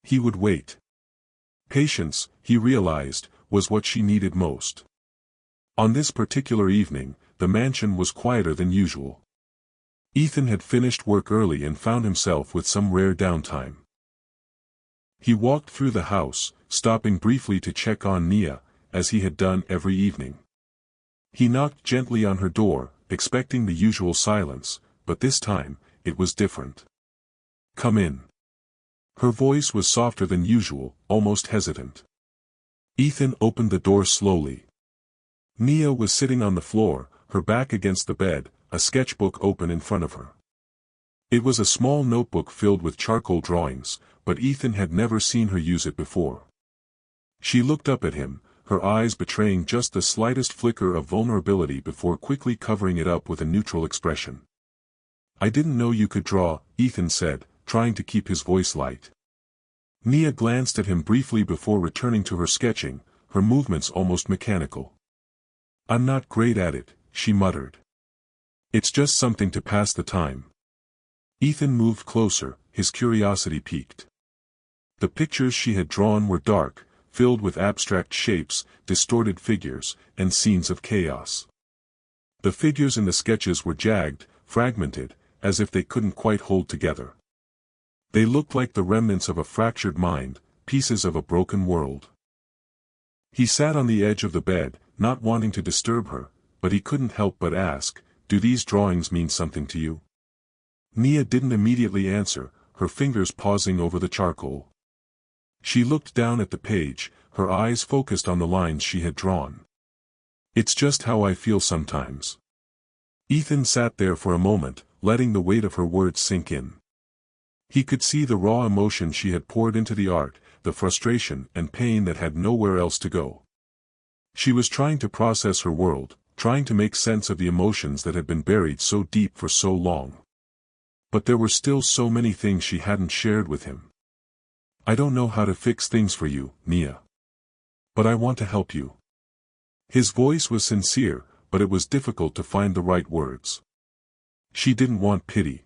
He would wait. Patience, he realized, was what she needed most. On this particular evening, the mansion was quieter than usual. Ethan had finished work early and found himself with some rare downtime. He walked through the house, stopping briefly to check on Nia, as he had done every evening. He knocked gently on her door, expecting the usual silence, but this time, it was different. "Come in." Her voice was softer than usual, almost hesitant. Ethan opened the door slowly. Nia was sitting on the floor, her back against the bed, a sketchbook open in front of her. It was a small notebook filled with charcoal drawings, but Ethan had never seen her use it before. She looked up at him, her eyes betraying just the slightest flicker of vulnerability before quickly covering it up with a neutral expression. "I didn't know you could draw," Ethan said, trying to keep his voice light. Nia glanced at him briefly before returning to her sketching, her movements almost mechanical. "I'm not great at it," she muttered. "It's just something to pass the time." Ethan moved closer, his curiosity piqued. The pictures she had drawn were dark, filled with abstract shapes, distorted figures, and scenes of chaos. The figures in the sketches were jagged, fragmented, as if they couldn't quite hold together. They looked like the remnants of a fractured mind, pieces of a broken world. He sat on the edge of the bed, not wanting to disturb her, but he couldn't help but ask, "Do these drawings mean something to you?" Nia didn't immediately answer, her fingers pausing over the charcoal. She looked down at the page, her eyes focused on the lines she had drawn. "It's just how I feel sometimes." Ethan sat there for a moment, letting the weight of her words sink in. He could see the raw emotion she had poured into the art, the frustration and pain that had nowhere else to go. She was trying to process her world, trying to make sense of the emotions that had been buried so deep for so long. But there were still so many things she hadn't shared with him. "I don't know how to fix things for you, Nia. But I want to help you." His voice was sincere, but it was difficult to find the right words. She didn't want pity.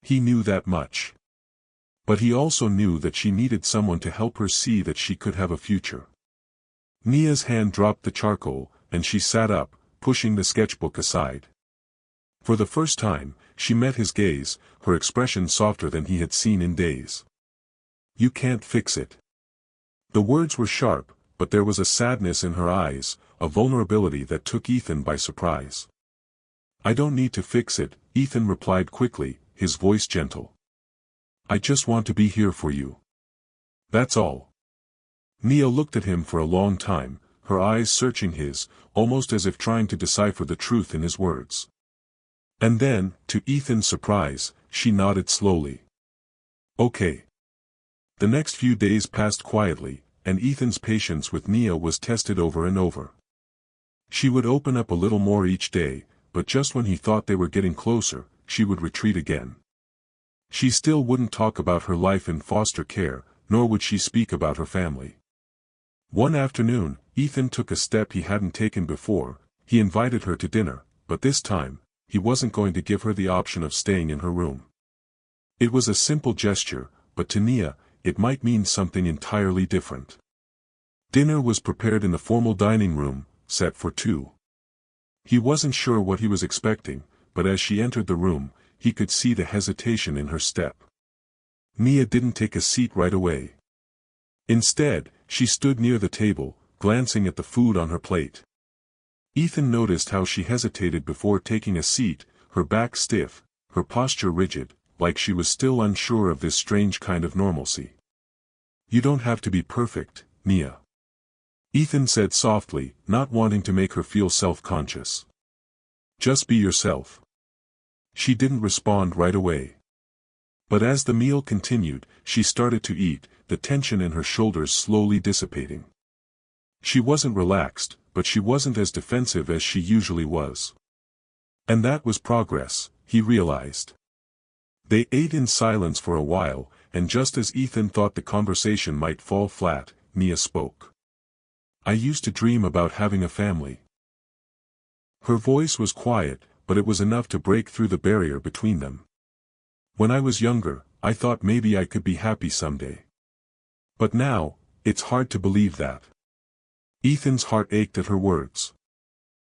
He knew that much. But he also knew that she needed someone to help her see that she could have a future. Nia's hand dropped the charcoal, and she sat up, pushing the sketchbook aside. For the first time, she met his gaze, her expression softer than he had seen in days. "You can't fix it." The words were sharp, but there was a sadness in her eyes, a vulnerability that took Ethan by surprise. "I don't need to fix it," Ethan replied quickly, his voice gentle. "I just want to be here for you. That's all." Nia looked at him for a long time, her eyes searching his, almost as if trying to decipher the truth in his words. And then, to Ethan's surprise, she nodded slowly. "Okay." The next few days passed quietly, and Ethan's patience with Nia was tested over and over. She would open up a little more each day, but just when he thought they were getting closer, she would retreat again. She still wouldn't talk about her life in foster care, nor would she speak about her family. One afternoon, Ethan took a step he hadn't taken before. He invited her to dinner, but this time, he wasn't going to give her the option of staying in her room. It was a simple gesture, but to Nia, it might mean something entirely different. Dinner was prepared in the formal dining room, set for 2. He wasn't sure what he was expecting, but as she entered the room, he could see the hesitation in her step. Mia didn't take a seat right away. Instead, she stood near the table, glancing at the food on her plate. Ethan noticed how she hesitated before taking a seat, her back stiff, her posture rigid, like she was still unsure of this strange kind of normalcy. "You don't have to be perfect, Mia," Ethan said softly, not wanting to make her feel self-conscious. "Just be yourself." She didn't respond right away. But as the meal continued, she started to eat, the tension in her shoulders slowly dissipating. She wasn't relaxed, but she wasn't as defensive as she usually was. And that was progress, he realized. They ate in silence for a while, and just as Ethan thought the conversation might fall flat, Mia spoke. "I used to dream about having a family." Her voice was quiet, but it was enough to break through the barrier between them. "When I was younger, I thought maybe I could be happy someday. But now, it's hard to believe that." Ethan's heart ached at her words.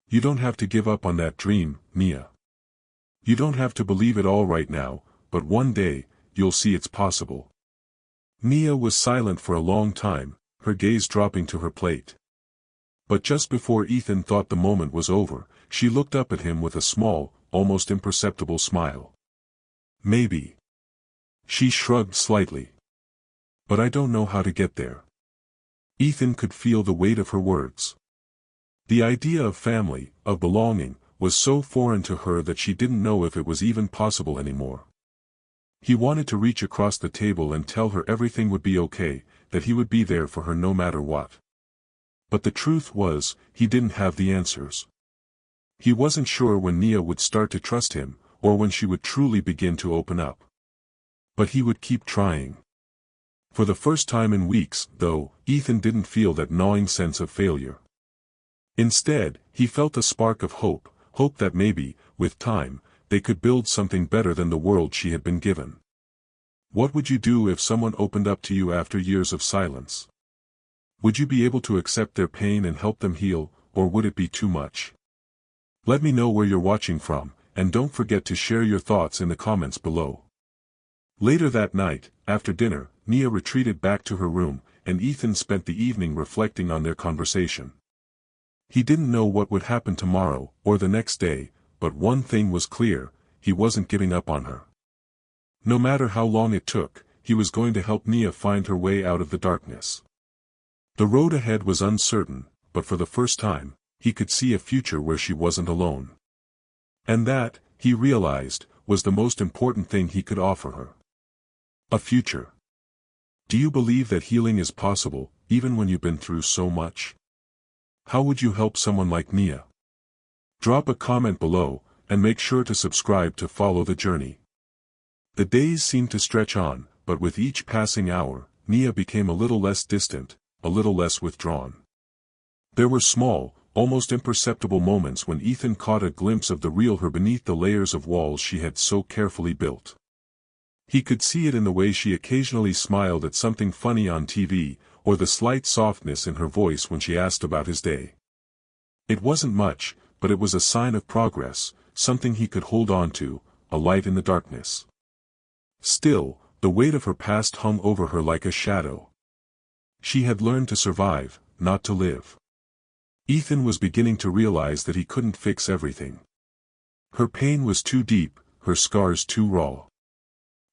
"You don't have to give up on that dream, Mia. You don't have to believe it all right now, but one day, you'll see it's possible." Mia was silent for a long time, her gaze dropping to her plate. But just before Ethan thought the moment was over, she looked up at him with a small, almost imperceptible smile. "Maybe." She shrugged slightly. "But I don't know how to get there." Ethan could feel the weight of her words. The idea of family, of belonging, was so foreign to her that she didn't know if it was even possible anymore. He wanted to reach across the table and tell her everything would be okay, that he would be there for her no matter what. But the truth was, he didn't have the answers. He wasn't sure when Mia would start to trust him, or when she would truly begin to open up. But he would keep trying. For the first time in weeks, though, Ethan didn't feel that gnawing sense of failure. Instead, he felt a spark of hope, hope that maybe, with time, they could build something better than the world she had been given. What would you do if someone opened up to you after years of silence? Would you be able to accept their pain and help them heal, or would it be too much? Let me know where you're watching from, and don't forget to share your thoughts in the comments below. Later that night, after dinner, Mia retreated back to her room, and Ethan spent the evening reflecting on their conversation. He didn't know what would happen tomorrow, or the next day, but one thing was clear, he wasn't giving up on her. No matter how long it took, he was going to help Mia find her way out of the darkness. The road ahead was uncertain, but for the first time, he could see a future where she wasn't alone. And that, he realized, was the most important thing he could offer her. A future. Do you believe that healing is possible, even when you've been through so much? How would you help someone like Mia? Drop a comment below, and make sure to subscribe to follow the journey. The days seemed to stretch on, but with each passing hour, Mia became a little less distant, a little less withdrawn. There were small, almost imperceptible moments when Ethan caught a glimpse of the real her beneath the layers of walls she had so carefully built. He could see it in the way she occasionally smiled at something funny on TV, or the slight softness in her voice when she asked about his day. It wasn't much, but it was a sign of progress, something he could hold on to, a light in the darkness. Still, the weight of her past hung over her like a shadow. She had learned to survive, not to live. Ethan was beginning to realize that he couldn't fix everything. Her pain was too deep, her scars too raw.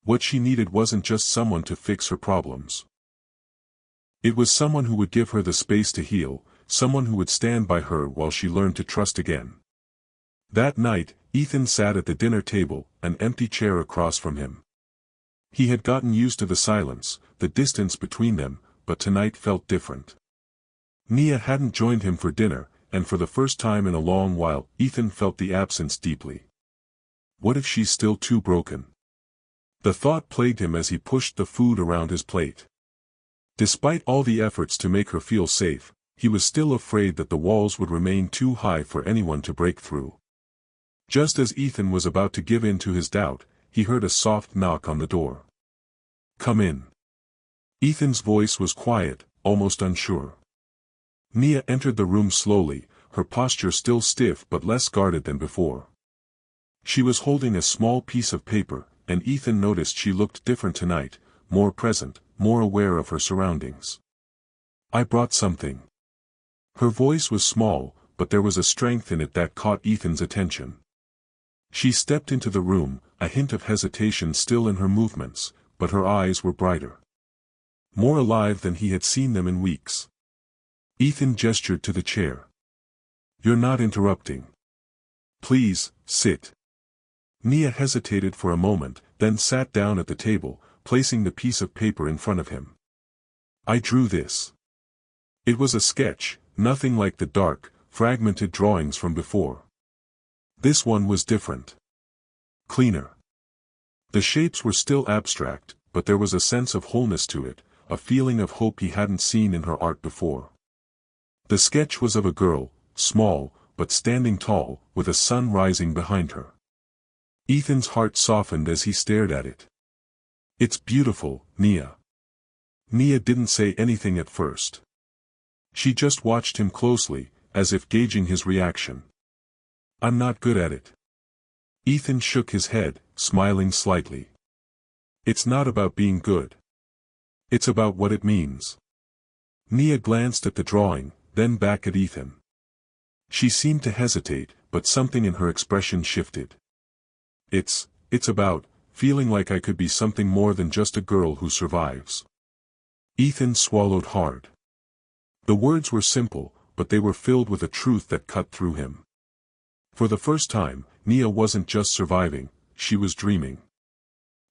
What she needed wasn't just someone to fix her problems. It was someone who would give her the space to heal, someone who would stand by her while she learned to trust again. That night, Ethan sat at the dinner table, an empty chair across from him. He had gotten used to the silence, the distance between them, but tonight felt different. Mia hadn't joined him for dinner, and for the first time in a long while, Ethan felt the absence deeply. What if she's still too broken? The thought plagued him as he pushed the food around his plate. Despite all the efforts to make her feel safe, he was still afraid that the walls would remain too high for anyone to break through. Just as Ethan was about to give in to his doubt, he heard a soft knock on the door. "Come in." Ethan's voice was quiet, almost unsure. Mia entered the room slowly, her posture still stiff but less guarded than before. She was holding a small piece of paper, and Ethan noticed she looked different tonight, more present, more aware of her surroundings. "I brought something." Her voice was small, but there was a strength in it that caught Ethan's attention. She stepped into the room, a hint of hesitation still in her movements, but her eyes were brighter. More alive than he had seen them in weeks. Ethan gestured to the chair. "You're not interrupting. Please, sit." Nia hesitated for a moment, then sat down at the table, placing the piece of paper in front of him. "I drew this." It was a sketch, nothing like the dark, fragmented drawings from before. This one was different. Cleaner. The shapes were still abstract, but there was a sense of wholeness to it, a feeling of hope he hadn't seen in her art before. The sketch was of a girl, small, but standing tall, with a sun rising behind her. Ethan's heart softened as he stared at it. "It's beautiful, Nia." Nia didn't say anything at first. She just watched him closely, as if gauging his reaction. "I'm not good at it." Ethan shook his head, smiling slightly. "It's not about being good. It's about what it means." Nia glanced at the drawing, then back at Ethan. She seemed to hesitate, but something in her expression shifted. It's about feeling like I could be something more than just a girl who survives." Ethan swallowed hard. The words were simple, but they were filled with a truth that cut through him. For the first time, Nia wasn't just surviving, she was dreaming.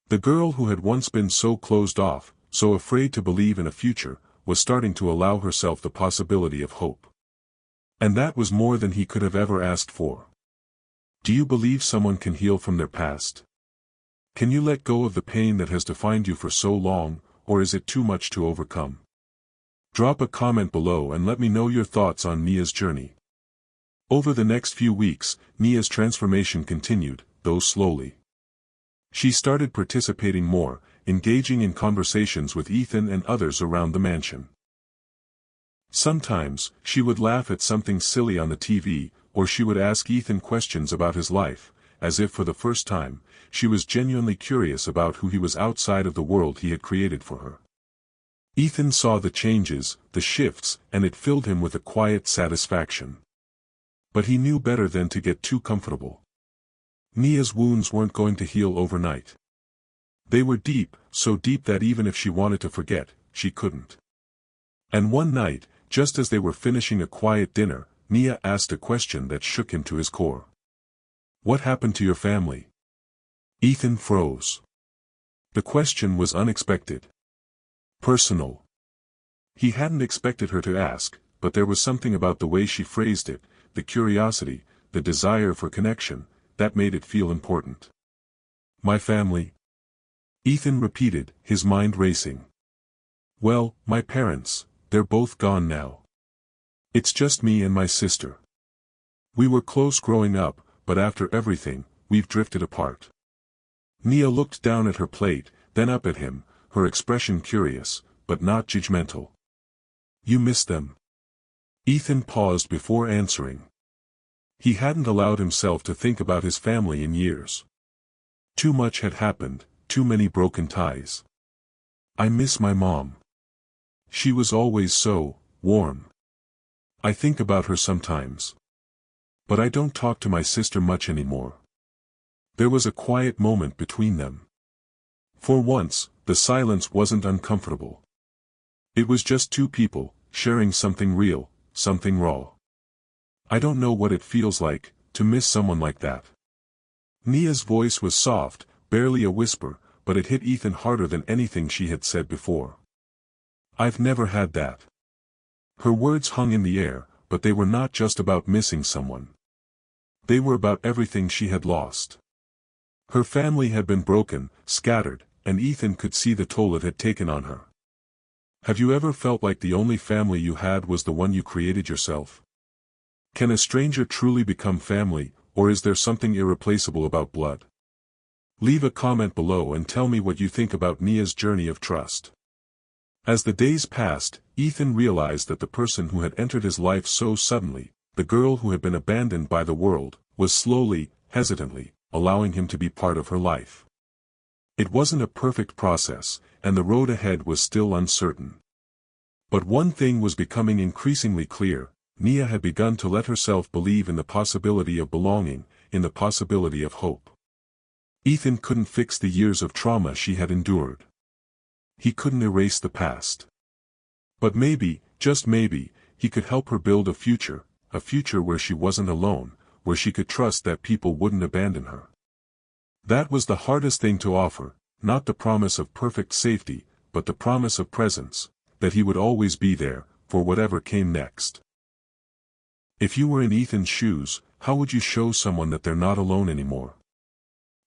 The girl who had once been so closed off, so afraid to believe in a future, was starting to allow herself the possibility of hope. And that was more than he could have ever asked for. Do you believe someone can heal from their past? Can you let go of the pain that has defined you for so long, or is it too much to overcome? Drop a comment below and let me know your thoughts on Nia's journey. Over the next few weeks, Nia's transformation continued, though slowly. She started participating more, engaging in conversations with Ethan and others around the mansion. Sometimes, she would laugh at something silly on the TV, or she would ask Ethan questions about his life, as if for the first time, she was genuinely curious about who he was outside of the world he had created for her. Ethan saw the changes, the shifts, and it filled him with a quiet satisfaction. But he knew better than to get too comfortable. Nia's wounds weren't going to heal overnight. They were deep, so deep that even if she wanted to forget, she couldn't. And one night, just as they were finishing a quiet dinner, Nia asked a question that shook him to his core. "What happened to your family?" Ethan froze. The question was unexpected. Personal. He hadn't expected her to ask, but there was something about the way she phrased it, the curiosity, the desire for connection, that made it feel important. "My family?" Ethan repeated, his mind racing. "Well, my parents, they're both gone now. It's just me and my sister. We were close growing up, but after everything, we've drifted apart." Nia looked down at her plate, then up at him, her expression curious, but not judgmental. "You miss them?" Ethan paused before answering. He hadn't allowed himself to think about his family in years. Too much had happened, too many broken ties. "I miss my mom. She was always so warm. I think about her sometimes. But I don't talk to my sister much anymore." There was a quiet moment between them. For once, the silence wasn't uncomfortable. It was just two people, sharing something real, something raw. "I don't know what it feels like, to miss someone like that." Nia's voice was soft, barely a whisper, but it hit Ethan harder than anything she had said before. "I've never had that." Her words hung in the air, but they were not just about missing someone. They were about everything she had lost. Her family had been broken, scattered, and Ethan could see the toll it had taken on her. Have you ever felt like the only family you had was the one you created yourself? Can a stranger truly become family, or is there something irreplaceable about blood? Leave a comment below and tell me what you think about Nia's journey of trust. As the days passed, Ethan realized that the person who had entered his life so suddenly, the girl who had been abandoned by the world, was slowly, hesitantly, allowing him to be part of her life. It wasn't a perfect process, and the road ahead was still uncertain. But one thing was becoming increasingly clear: Nia had begun to let herself believe in the possibility of belonging, in the possibility of hope. Ethan couldn't fix the years of trauma she had endured. He couldn't erase the past. But maybe, just maybe, he could help her build a future where she wasn't alone, where she could trust that people wouldn't abandon her. That was the hardest thing to offer, not the promise of perfect safety, but the promise of presence, that he would always be there, for whatever came next. If you were in Ethan's shoes, how would you show someone that they're not alone anymore?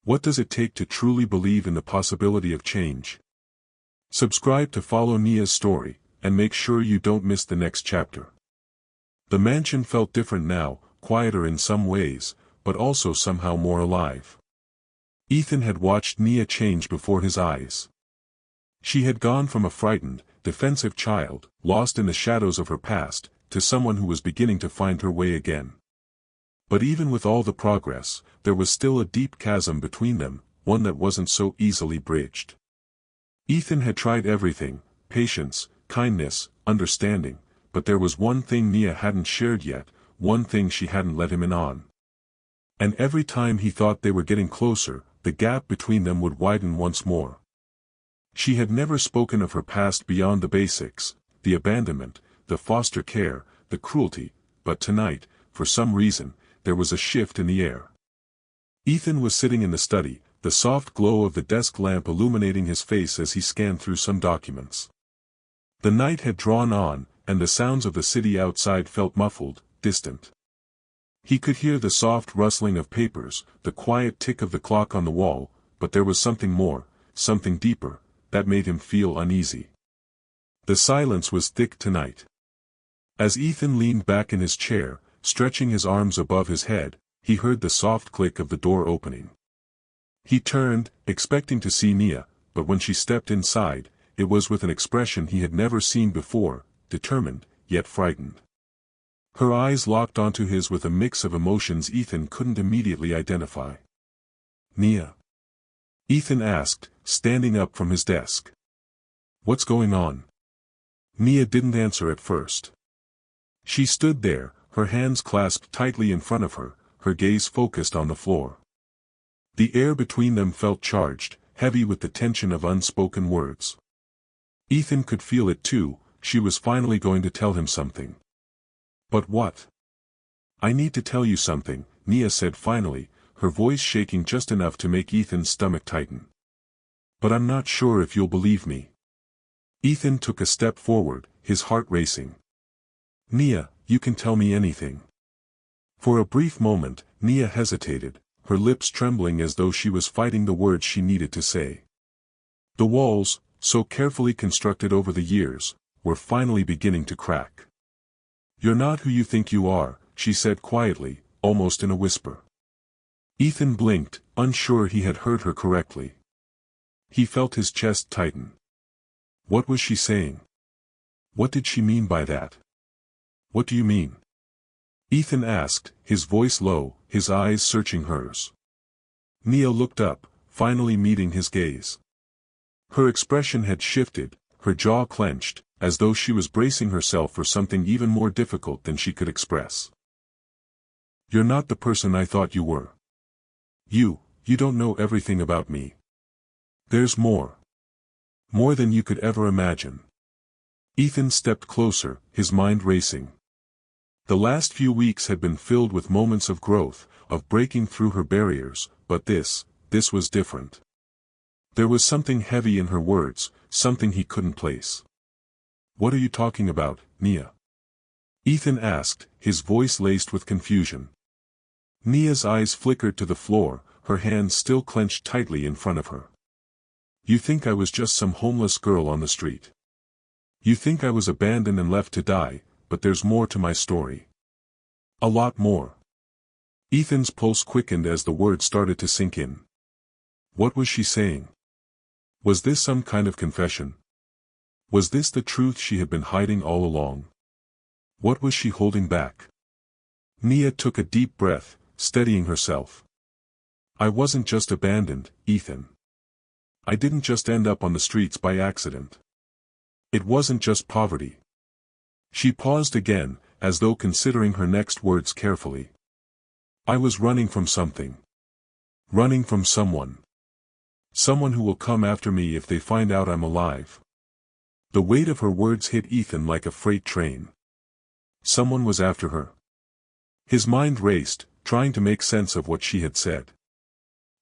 What does it take to truly believe in the possibility of change? Subscribe to follow Nia's story, and make sure you don't miss the next chapter. The mansion felt different now, quieter in some ways, but also somehow more alive. Ethan had watched Nia change before his eyes. She had gone from a frightened, defensive child, lost in the shadows of her past, to someone who was beginning to find her way again. But even with all the progress, there was still a deep chasm between them, one that wasn't so easily bridged. Ethan had tried everything: patience, kindness, understanding, but there was one thing Nia hadn't shared yet, one thing she hadn't let him in on. And every time he thought they were getting closer, the gap between them would widen once more. She had never spoken of her past beyond the basics: the abandonment, the foster care, the cruelty, but tonight, for some reason, there was a shift in the air. Ethan was sitting in the study, the soft glow of the desk lamp illuminating his face as he scanned through some documents. The night had drawn on, and the sounds of the city outside felt muffled, distant. He could hear the soft rustling of papers, the quiet tick of the clock on the wall, but there was something more, something deeper, that made him feel uneasy. The silence was thick tonight. As Ethan leaned back in his chair, stretching his arms above his head, he heard the soft click of the door opening. He turned, expecting to see Nia, but when she stepped inside, it was with an expression he had never seen before: determined, yet frightened. Her eyes locked onto his with a mix of emotions Ethan couldn't immediately identify. "Nia?" Ethan asked, standing up from his desk. "What's going on?" Nia didn't answer at first. She stood there, her hands clasped tightly in front of her, her gaze focused on the floor. The air between them felt charged, heavy with the tension of unspoken words. Ethan could feel it too: she was finally going to tell him something. But what? "I need to tell you something," Nia said finally, her voice shaking just enough to make Ethan's stomach tighten. "But I'm not sure if you'll believe me." Ethan took a step forward, his heart racing. "Nia, you can tell me anything." For a brief moment, Nia hesitated, her lips trembling as though she was fighting the words she needed to say. The walls, so carefully constructed over the years, were finally beginning to crack. "You're not who you think you are," she said quietly, almost in a whisper. Ethan blinked, unsure he had heard her correctly. He felt his chest tighten. What was she saying? What did she mean by that? "What do you mean?" Ethan asked, his voice low, his eyes searching hers. Nia looked up, finally meeting his gaze. Her expression had shifted, her jaw clenched, as though she was bracing herself for something even more difficult than she could express. "You're not the person I thought you were. You don't know everything about me. There's more. More than you could ever imagine." Ethan stepped closer, his mind racing. The last few weeks had been filled with moments of growth, of breaking through her barriers, but this was different. There was something heavy in her words, something he couldn't place. "What are you talking about, Nia?" Ethan asked, his voice laced with confusion. Nia's eyes flickered to the floor, her hands still clenched tightly in front of her. "You think I was just some homeless girl on the street. You think I was abandoned and left to die, but there's more to my story. A lot more." Ethan's pulse quickened as the words started to sink in. What was she saying? Was this some kind of confession? Was this the truth she had been hiding all along? What was she holding back? Nia took a deep breath, steadying herself. I wasn't just abandoned, Ethan. I didn't just end up on the streets by accident. It wasn't just poverty. She paused again, as though considering her next words carefully. I was running from something. Running from someone. Someone who will come after me if they find out I'm alive. The weight of her words hit Ethan like a freight train. Someone was after her. His mind raced, trying to make sense of what she had said.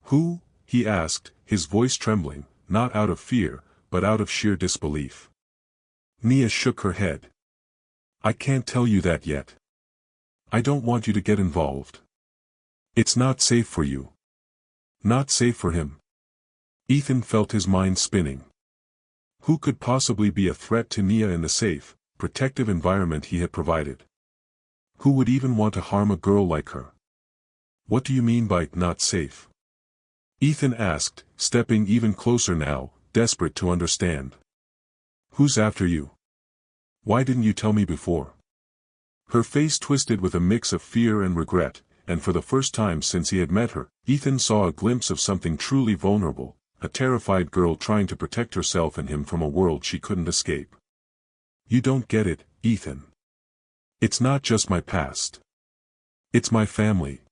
Who? He asked, his voice trembling, not out of fear, but out of sheer disbelief. Nia shook her head. I can't tell you that yet. I don't want you to get involved. It's not safe for you. Not safe for him. Ethan felt his mind spinning. Who could possibly be a threat to Nia in the safe, protective environment he had provided? Who would even want to harm a girl like her? What do you mean by not safe? Ethan asked, stepping even closer now, desperate to understand. Who's after you? Why didn't you tell me before? Her face twisted with a mix of fear and regret, and for the first time since he had met her, Ethan saw a glimpse of something truly vulnerable, a terrified girl trying to protect herself and him from a world she couldn't escape. You don't get it, Ethan. It's not just my past. It's my family.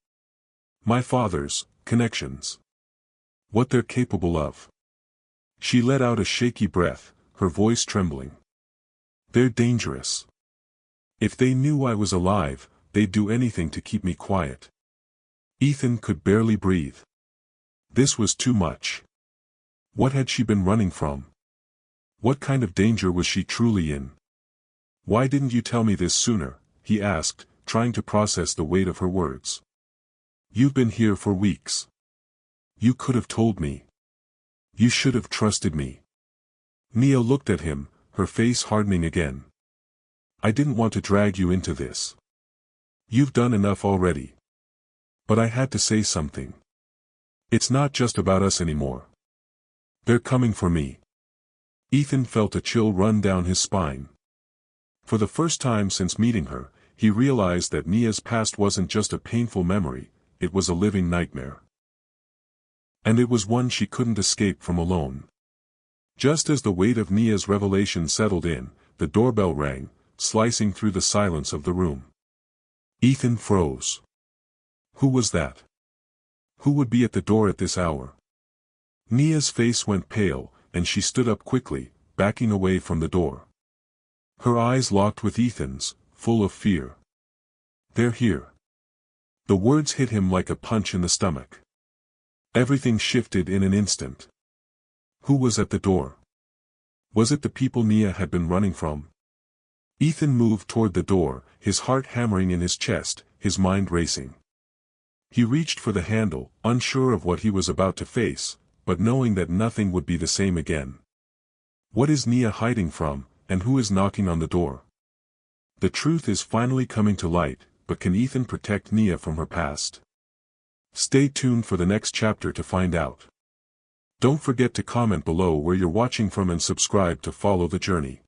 My father's connections. What they're capable of. She let out a shaky breath, her voice trembling. They're dangerous. If they knew I was alive, they'd do anything to keep me quiet. Ethan could barely breathe. This was too much. What had she been running from? What kind of danger was she truly in? Why didn't you tell me this sooner? He asked, trying to process the weight of her words. You've been here for weeks. You could have told me. You should have trusted me. Nia looked at him, her face hardening again. I didn't want to drag you into this. You've done enough already. But I had to say something. It's not just about us anymore. They're coming for me. Ethan felt a chill run down his spine. For the first time since meeting her, he realized that Nia's past wasn't just a painful memory, it was a living nightmare. And it was one she couldn't escape from alone. Just as the weight of Nia's revelation settled in, the doorbell rang, slicing through the silence of the room. Ethan froze. Who was that? Who would be at the door at this hour? Nia's face went pale, and she stood up quickly, backing away from the door. Her eyes locked with Ethan's, full of fear. They're here. The words hit him like a punch in the stomach. Everything shifted in an instant. Who was at the door? Was it the people Nia had been running from? Ethan moved toward the door, his heart hammering in his chest, his mind racing. He reached for the handle, unsure of what he was about to face, but knowing that nothing would be the same again. What is Nia hiding from, and who is knocking on the door? The truth is finally coming to light, but can Ethan protect Nia from her past? Stay tuned for the next chapter to find out. Don't forget to comment below where you're watching from and subscribe to follow the journey.